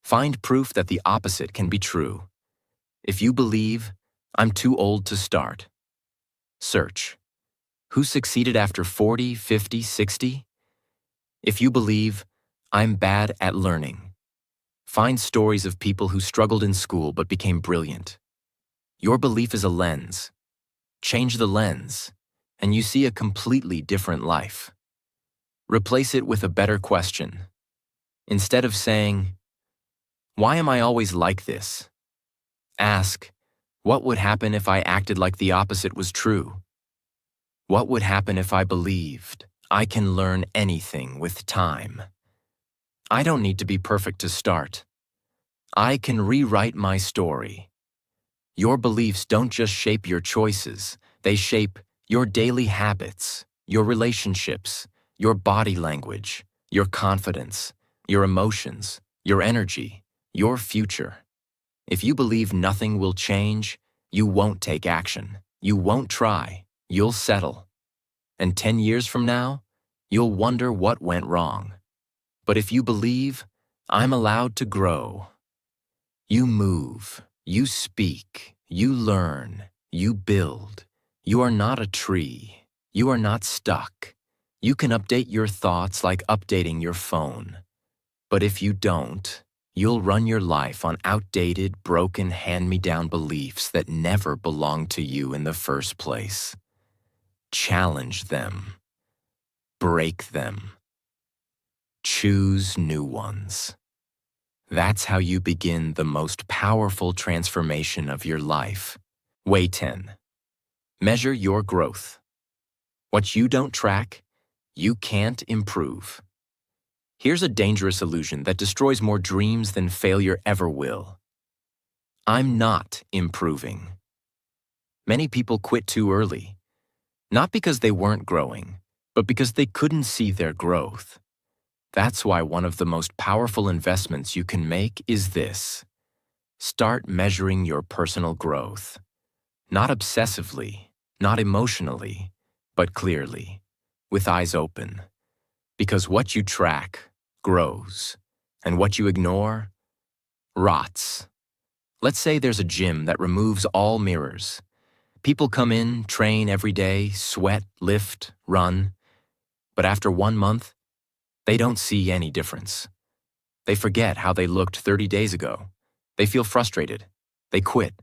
Find proof that the opposite can be true. If you believe, I'm too old to start. Search. Who succeeded after 40, 50, 60? If you believe, I'm bad at learning. Find stories of people who struggled in school but became brilliant. Your belief is a lens. Change the lens, and you see a completely different life. Replace it with a better question. Instead of saying, why am I always like this? Ask, what would happen if I acted like the opposite was true? What would happen if I believed I can learn anything with time? I don't need to be perfect to start. I can rewrite my story. Your beliefs don't just shape your choices, they shape your daily habits, your relationships, your body language, your confidence, your emotions, your energy, your future. If you believe nothing will change, you won't take action. You won't try. You'll settle. And 10 years from now, you'll wonder what went wrong. But if you believe, I'm allowed to grow. You move, you speak, you learn, you build. You are not a tree. You are not stuck. You can update your thoughts like updating your phone. But if you don't, you'll run your life on outdated, broken, hand-me-down beliefs that never belonged to you in the first place. Challenge them. Break them. Choose new ones. That's how you begin the most powerful transformation of your life. Way 10. Measure your growth. What you don't track, you can't improve. Here's a dangerous illusion that destroys more dreams than failure ever will. I'm not improving. Many people quit too early, not because they weren't growing, but because they couldn't see their growth. That's why one of the most powerful investments you can make is this. Start measuring your personal growth. Not obsessively, not emotionally, but clearly, with eyes open. Because what you track grows, and what you ignore rots. Let's say there's a gym that removes all mirrors. People come in, train every day, sweat, lift, run. But after 1 month, they don't see any difference. They forget how they looked 30 days ago. They feel frustrated. They quit.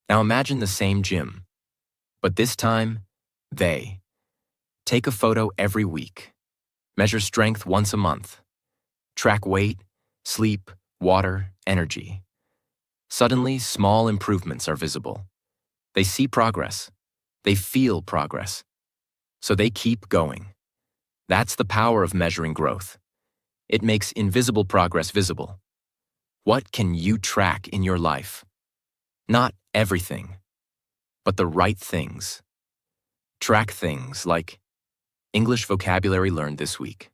Now imagine the same gym. But this time, they. Take a photo every week. Measure strength once a month. Track weight, sleep, water, energy. Suddenly, small improvements are visible. They see progress. They feel progress. So they keep going. That's the power of measuring growth. It makes invisible progress visible. What can you track in your life? Not everything, but the right things. Track things like English vocabulary learned this week,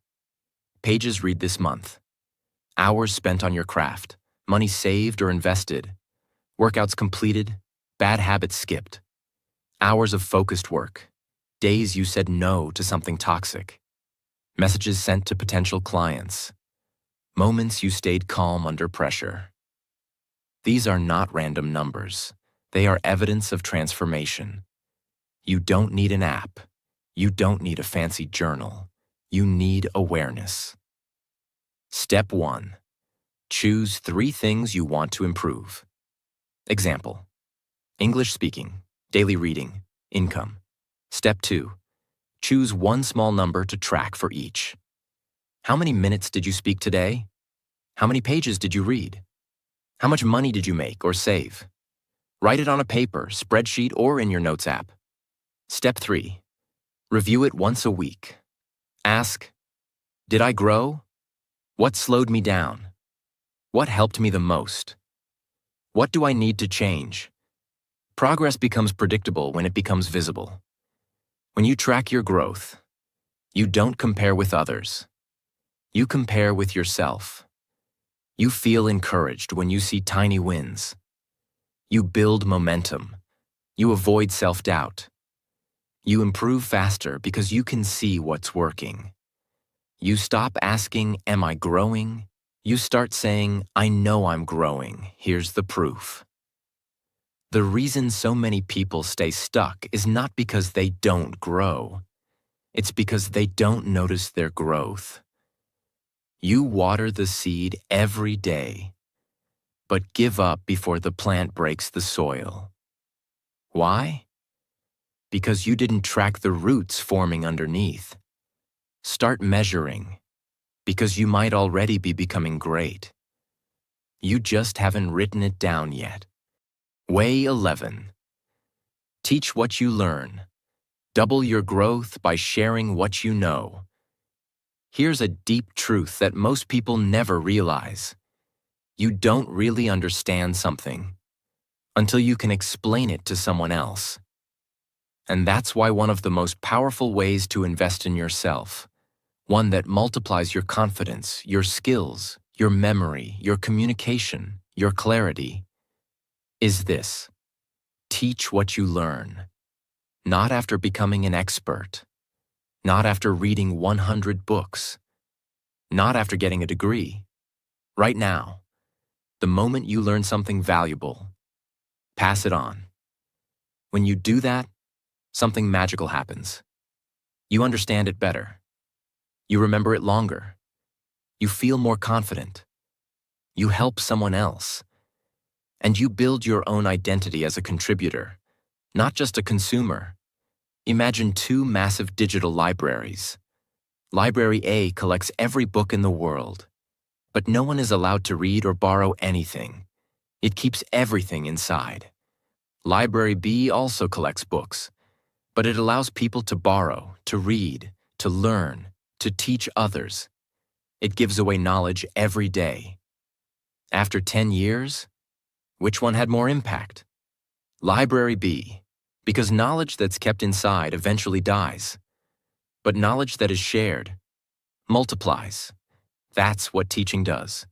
pages read this month, hours spent on your craft, money saved or invested, workouts completed, bad habits skipped, hours of focused work, days you said no to something toxic, messages sent to potential clients, moments you stayed calm under pressure. These are not random numbers. They are evidence of transformation. You don't need an app. You don't need a fancy journal. You need awareness. Step 1. Choose 3 things you want to improve. Example: English speaking, daily reading, income. Step 2. Choose one small number to track for each. How many minutes did you speak today? How many pages did you read? How much money did you make or save? Write it on a paper, spreadsheet, or in your notes app. Step 3. Review it once a week. Ask, did I grow? What slowed me down? What helped me the most? What do I need to change? Progress becomes predictable when it becomes visible. When you track your growth, you don't compare with others. You compare with yourself. You feel encouraged when you see tiny wins. You build momentum. You avoid self-doubt. You improve faster because you can see what's working. You stop asking, am I growing? You start saying, I know I'm growing. Here's the proof. The reason so many people stay stuck is not because they don't grow. It's because they don't notice their growth. You water the seed every day, but give up before the plant breaks the soil. Why? Because you didn't track the roots forming underneath. Start measuring, because you might already be becoming great. You just haven't written it down yet. Way 11. Teach what you learn. Double your growth by sharing what you know. Here's a deep truth that most people never realize. You don't really understand something until you can explain it to someone else. And that's why one of the most powerful ways to invest in yourself, one that multiplies your confidence, your skills, your memory, your communication, your clarity, is this: teach what you learn. Not after becoming an expert, not after reading 100 books, not after getting a degree. Right now, the moment you learn something valuable, pass it on. When you do that, something magical happens. You understand it better. You remember it longer. You feel more confident. You help someone else. And you build your own identity as a contributor, not just a consumer. Imagine 2 massive digital libraries. Library A collects every book in the world, but no one is allowed to read or borrow anything. It keeps everything inside. Library B also collects books, but it allows people to borrow, to read, to learn, to teach others. It gives away knowledge every day. After 10 years, which one had more impact? Library B, because knowledge that's kept inside eventually dies. But knowledge that is shared multiplies. That's what teaching does.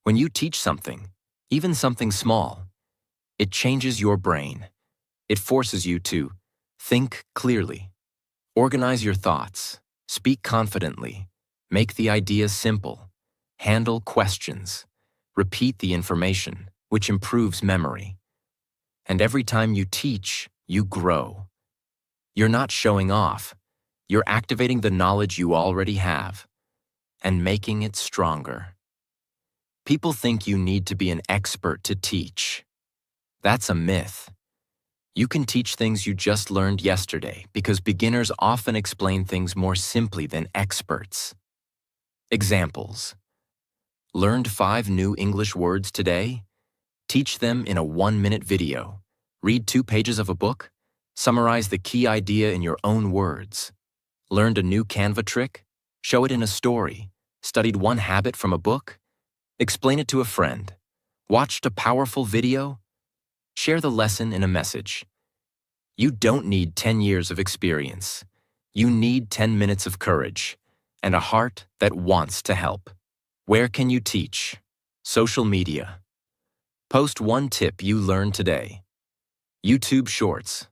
When you teach something, even something small, it changes your brain. It forces you to think clearly, organize your thoughts, speak confidently, make the idea simple, handle questions, repeat the information, which improves memory. And every time you teach, you grow. You're not showing off. You're activating the knowledge you already have and making it stronger. People think you need to be an expert to teach. That's a myth. You can teach things you just learned yesterday because beginners often explain things more simply than experts. Examples: learned 5 new English words today? Teach them in a 1-minute video. Read 2 pages of a book? Summarize the key idea in your own words. Learned a new Canva trick? Show it in a story. Studied 1 habit from a book? Explain it to a friend. Watched a powerful video? Share the lesson in a message. You don't need 10 years of experience. You need 10 minutes of courage and a heart that wants to help. Where can you teach? Social media. Post 1 tip you learned today. YouTube Shorts.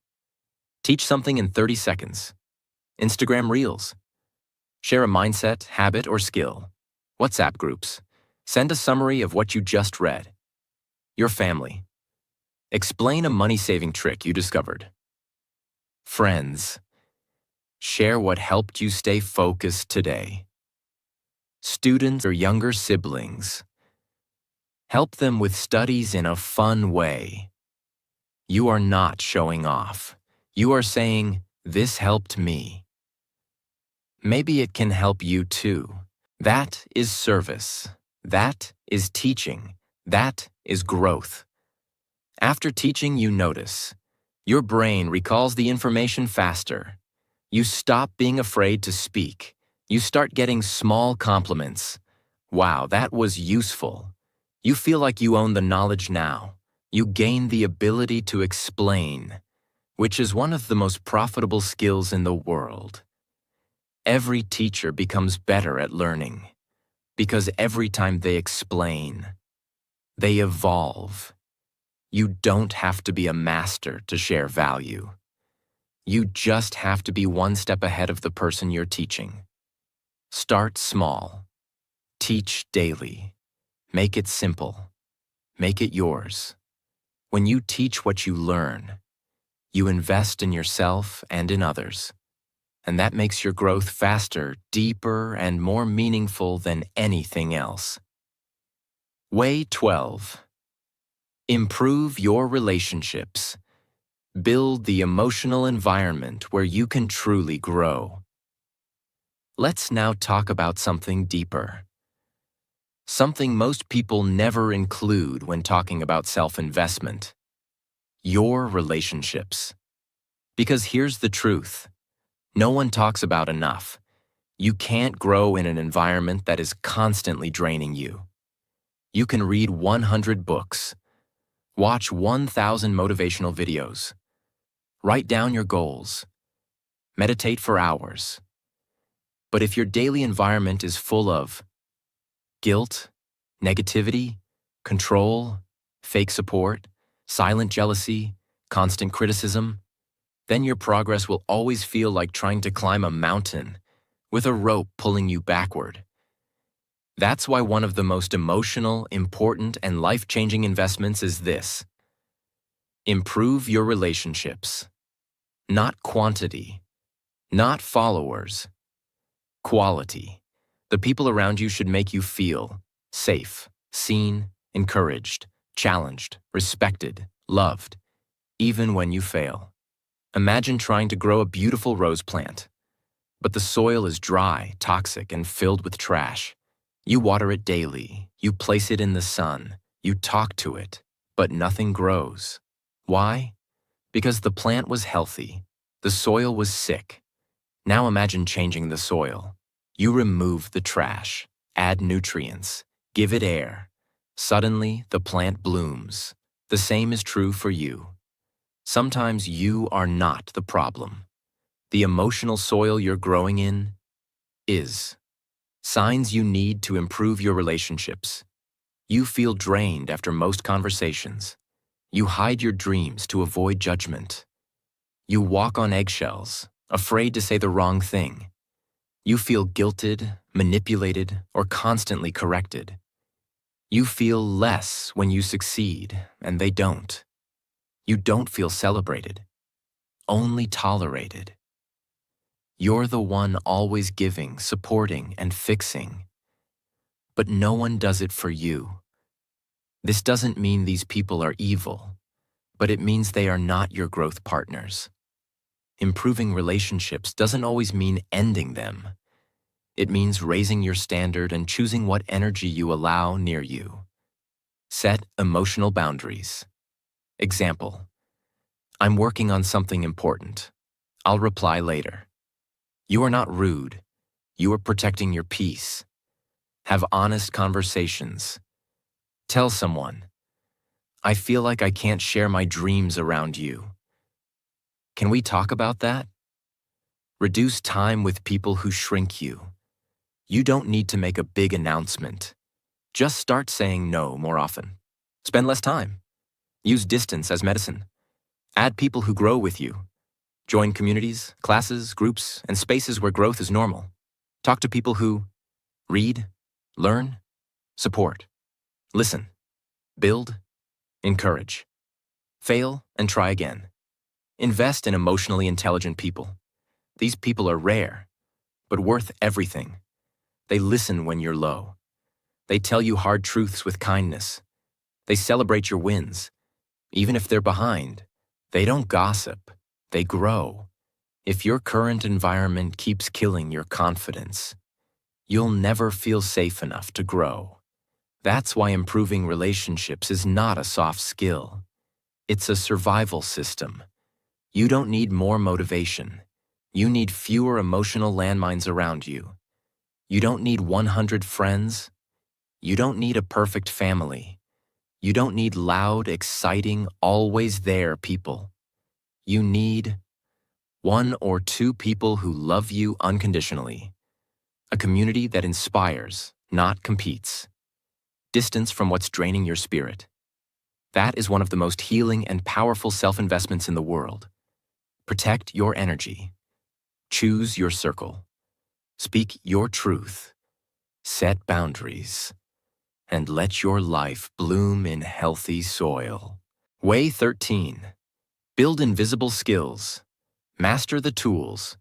Teach something in 30 seconds. Instagram Reels. Share a mindset, habit, or skill. WhatsApp groups. Send a summary of what you just read. Your family. Explain a money-saving trick you discovered. Friends. Share what helped you stay focused today. Students or younger siblings. Help them with studies in a fun way. You are not showing off. You are saying, "This helped me." Maybe it can help you too. That is service. That is teaching. That is growth. After teaching, you notice. Your brain recalls the information faster. You stop being afraid to speak. You start getting small compliments. Wow, that was useful. You feel like you own the knowledge now. You gain the ability to explain, which is one of the most profitable skills in the world. Every teacher becomes better at learning because every time they explain, they evolve. You don't have to be a master to share value. You just have to be one step ahead of the person you're teaching. Start small. Teach daily. Make it simple. Make it yours. When you teach what you learn, you invest in yourself and in others. And that makes your growth faster, deeper, and more meaningful than anything else. Way 12. Improve your relationships. Build the emotional environment where you can truly grow. Let's now talk about something deeper. Something most people never include when talking about self-investment. Your relationships. Because here's the truth. No one talks about enough. You can't grow in an environment that is constantly draining you. You can read 100 books, watch 1,000 motivational videos, write down your goals, meditate for hours. But if your daily environment is full of guilt, negativity, control, fake support, silent jealousy, constant criticism, then your progress will always feel like trying to climb a mountain with a rope pulling you backward. That's why one of the most emotional, important, and life-changing investments is this. Improve your relationships. Not quantity. Not followers. Quality. The people around you should make you feel safe, seen, encouraged, challenged, respected, loved, even when you fail. Imagine trying to grow a beautiful rose plant, but the soil is dry, toxic, and filled with trash. You water it daily, you place it in the sun, you talk to it, but nothing grows. Why? Because the plant was healthy, the soil was sick. Now imagine changing the soil. You remove the trash, add nutrients, give it air. Suddenly, the plant blooms. The same is true for you. Sometimes you are not the problem. The emotional soil you're growing in is. Signs you need to improve your relationships. You feel drained after most conversations. You hide your dreams to avoid judgment. You walk on eggshells, afraid to say the wrong thing. You feel guilted, manipulated, or constantly corrected. You feel less when you succeed, and they don't. You don't feel celebrated, only tolerated. You're the one always giving, supporting, and fixing. But no one does it for you. This doesn't mean these people are evil, but it means they are not your growth partners. Improving relationships doesn't always mean ending them. It means raising your standard and choosing what energy you allow near you. Set emotional boundaries. Example: I'm working on something important. I'll reply later. You are not rude. You are protecting your peace. Have honest conversations. Tell someone, I feel like I can't share my dreams around you. Can we talk about that? Reduce time with people who shrink you. You don't need to make a big announcement. Just start saying no more often. Spend less time. Use distance as medicine. Add people who grow with you. Join communities, classes, groups, and spaces where growth is normal. Talk to people who read, learn, support, listen, build, encourage. Fail and try again. Invest in emotionally intelligent people. These people are rare, but worth everything. They listen when you're low. They tell you hard truths with kindness. They celebrate your wins. Even if they're behind, they don't gossip. They grow. If your current environment keeps killing your confidence, you'll never feel safe enough to grow. That's why improving relationships is not a soft skill. It's a survival system. You don't need more motivation. You need fewer emotional landmines around you. You don't need 100 friends. You don't need a perfect family. You don't need loud, exciting, always there people. You need 1 or 2 people who love you unconditionally. A community that inspires, not competes. Distance from what's draining your spirit. That is one of the most healing and powerful self-investments in the world. Protect your energy. Choose your circle. Speak your truth. Set boundaries. And let your life bloom in healthy soil. Way 13. Build invisible skills. Master the tools.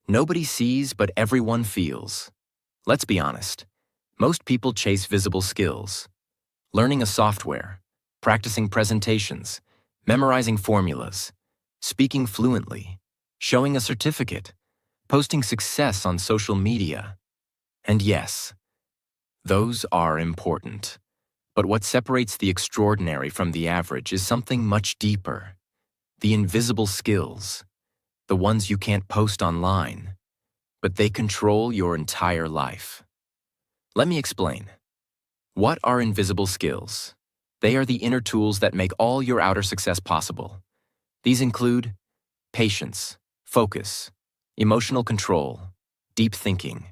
Nobody sees, but everyone feels. Let's be honest. Most people chase visible skills. Learning a software, practicing presentations, memorizing formulas, speaking fluently, showing a certificate, posting success on social media. And yes, those are important. But what separates the extraordinary from the average is something much deeper. The invisible skills. The ones you can't post online, but they control your entire life. Let me explain. What are invisible skills? They are the inner tools that make all your outer success possible. These include patience, focus, emotional control, deep thinking,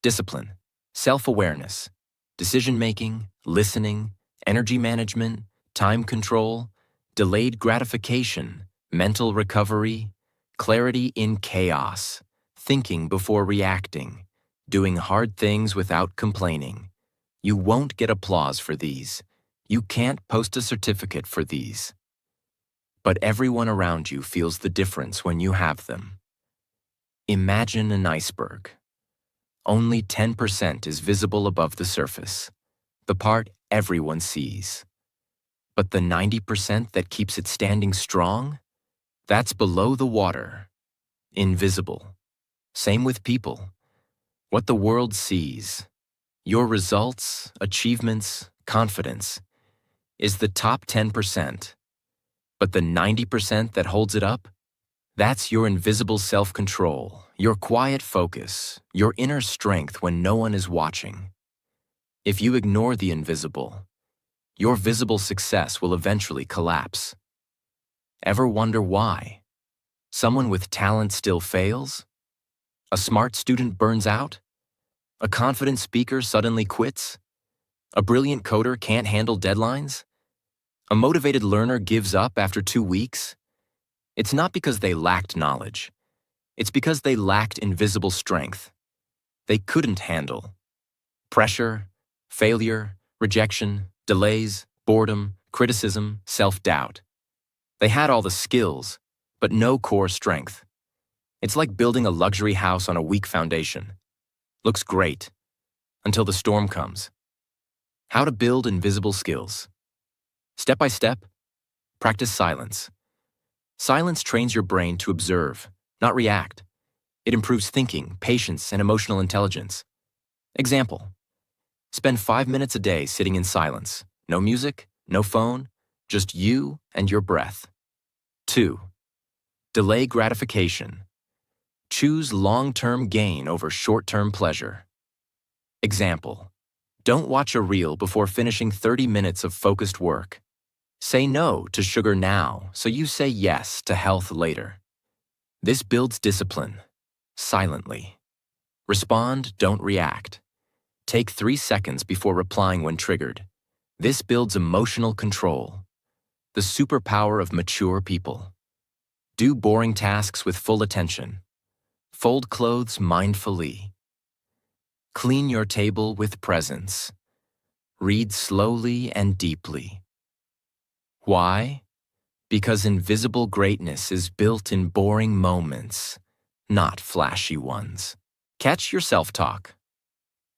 discipline, self-awareness, decision-making, listening, energy management, time control, delayed gratification, mental recovery, clarity in chaos, thinking before reacting, doing hard things without complaining. You won't get applause for these. You can't post a certificate for these. But everyone around you feels the difference when you have them. Imagine an iceberg. Only 10% is visible above the surface, the part everyone sees. But the 90% that keeps it standing strong? That's below the water, invisible. Same with people. What the world sees, your results, achievements, confidence, is the top 10%. But the 90% that holds it up? That's your invisible self-control, your quiet focus, your inner strength when no one is watching. If you ignore the invisible, your visible success will eventually collapse. Ever wonder why? Someone with talent still fails? A smart student burns out? A confident speaker suddenly quits? A brilliant coder can't handle deadlines? A motivated learner gives up after 2 weeks? It's not because they lacked knowledge. It's because they lacked invisible strength. They couldn't handle pressure, failure, rejection, delays, boredom, criticism, self-doubt. They had all the skills, but no core strength. It's like building a luxury house on a weak foundation. Looks great, until the storm comes. How to build invisible skills. Step by step, practice silence. Silence trains your brain to observe, not react. It improves thinking, patience, and emotional intelligence. Example: spend 5 minutes a day sitting in silence. No music, no phone, just you and your breath. 2. Delay gratification. Choose long-term gain over short-term pleasure. Example: don't watch a reel before finishing 30 minutes of focused work. Say no to sugar now, so you say yes to health later. This builds discipline, silently. Respond, don't react. Take 3 seconds before replying when triggered. This builds emotional control, the superpower of mature people. Do boring tasks with full attention. Fold clothes mindfully. Clean your table with presence. Read slowly and deeply. Why? Because invisible greatness is built in boring moments, not flashy ones. Catch your self-talk.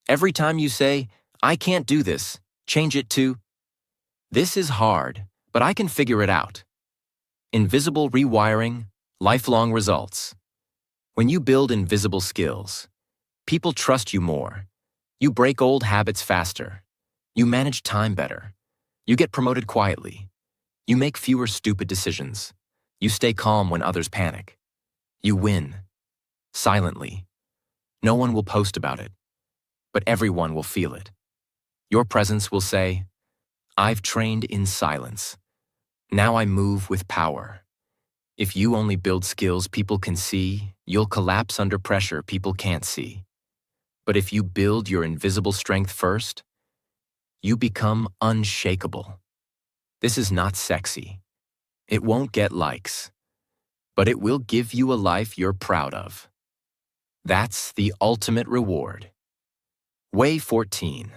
Every time you say, "I can't do this," change it to, "This is hard, but I can figure it out." Invisible rewiring, lifelong results. When you build invisible skills, people trust you more. You break old habits faster. You manage time better. You get promoted quietly. You make fewer stupid decisions. You stay calm when others panic. You win. Silently. No one will post about it, but everyone will feel it. Your presence will say, "I've trained in silence. Now I move with power." If you only build skills people can see, you'll collapse under pressure people can't see. But if you build your invisible strength first, you become unshakable. This is not sexy. It won't get likes, but it will give you a life you're proud of. That's the ultimate reward. Way 14.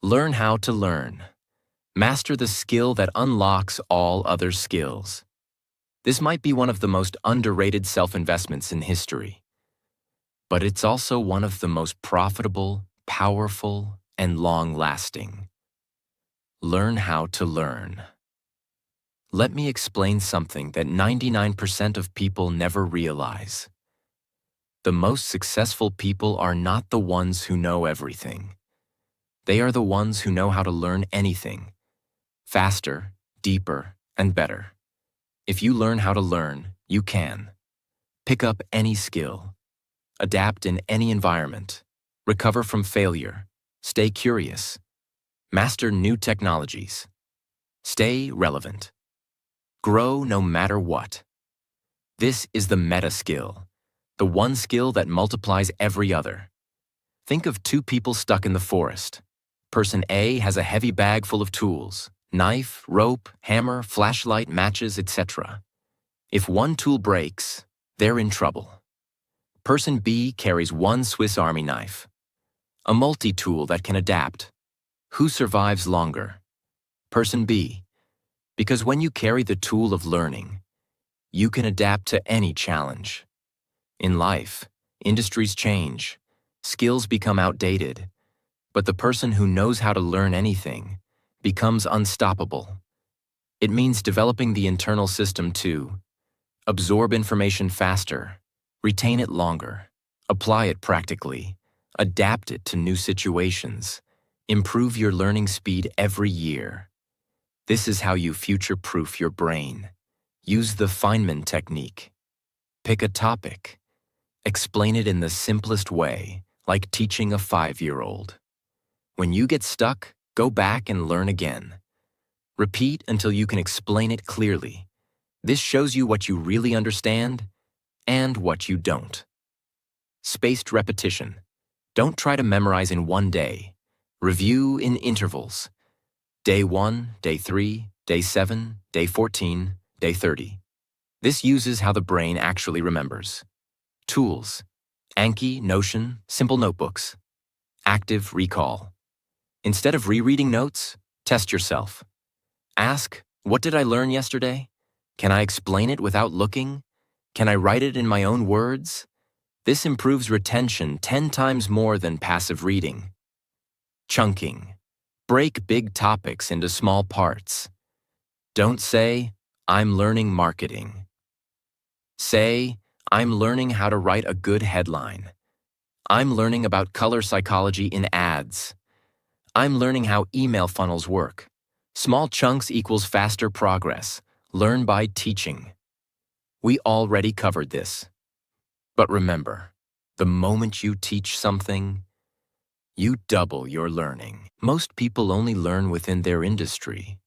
Learn how to learn. Master the skill that unlocks all other skills. This might be one of the most underrated self-investments in history, but it's also one of the most profitable, powerful, and long-lasting. Learn how to learn. Let me explain something that 99% of people never realize. The most successful people are not the ones who know everything. They are the ones who know how to learn anything, faster, deeper, and better. If you learn how to learn, you can pick up any skill, adapt in any environment, recover from failure, stay curious, master new technologies, stay relevant, grow no matter what. This is the meta skill, the one skill that multiplies every other. Think of two people stuck in the forest. Person A has a heavy bag full of tools: knife, rope, hammer, flashlight, matches, etc. If one tool breaks, they're in trouble. Person B carries one Swiss Army knife, a multi-tool that can adapt. Who survives longer? Person B. Because when you carry the tool of learning, you can adapt to any challenge. In life, industries change, skills become outdated, but the person who knows how to learn anything becomes unstoppable. It means developing the internal system to absorb information faster, retain it longer, apply it practically, adapt it to new situations, improve your learning speed every year. This is how you future-proof your brain. Use the Feynman technique. Pick a topic. Explain it in the simplest way, like teaching a 5-year-old. When you get stuck, go back and learn again. Repeat until you can explain it clearly. This shows you what you really understand and what you don't. Spaced repetition. Don't try to memorize in one day. Review in intervals. Day 1, Day 3, Day 7, Day 14, Day 30. This uses how the brain actually remembers. Tools: Anki, Notion, simple notebooks. Active recall. Instead of rereading notes, test yourself. Ask, what did I learn yesterday? Can I explain it without looking? Can I write it in my own words? This improves retention 10 times more than passive reading. Chunking. Break big topics into small parts. Don't say, "I'm learning marketing." Say, "I'm learning how to write a good headline." "I'm learning about color psychology in ads." "I'm learning how email funnels work." Small chunks equals faster progress. Learn by teaching. We already covered this. But remember, the moment you teach something, you double your learning. Most people only learn within their industry,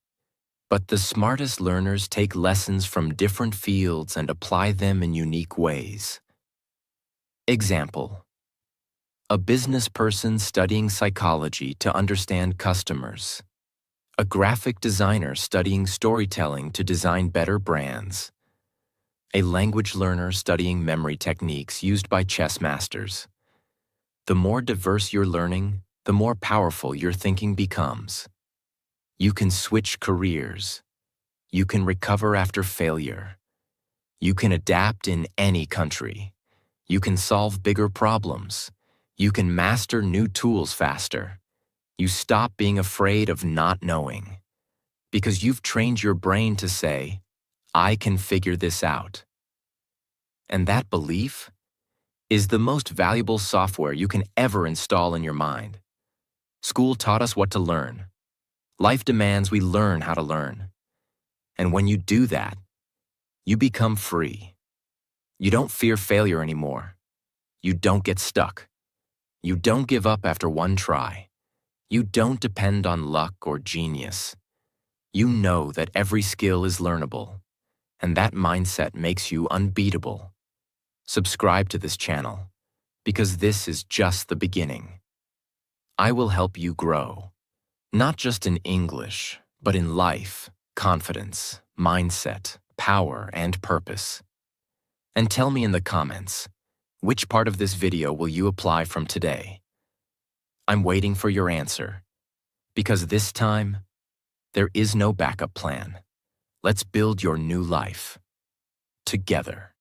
but the smartest learners take lessons from different fields and apply them in unique ways. Example: a business person studying psychology to understand customers. A graphic designer studying storytelling to design better brands. a language learner studying memory techniques used by chess masters. The more diverse your learning, the more powerful your thinking becomes. You can switch careers. You can recover after failure. You can adapt in any country. You can solve bigger problems. You can master new tools faster. You stop being afraid of not knowing. Because you've trained your brain to say, I can figure this out. And that belief is the most valuable software you can ever install in your mind. School taught us what to learn. Life demands we learn how to learn. And when you do that, you become free. You don't fear failure anymore. You don't get stuck. You don't give up after one try. You don't depend on luck or genius. You know that every skill is learnable, and that mindset makes you unbeatable. Subscribe to this channel, because this is just the beginning. I will help you grow, not just in English, but in life, confidence, mindset, power, and purpose. And tell me in the comments, which part of this video will you apply from today? I'm waiting for your answer, because this time, there is no backup plan. Let's build your new life together.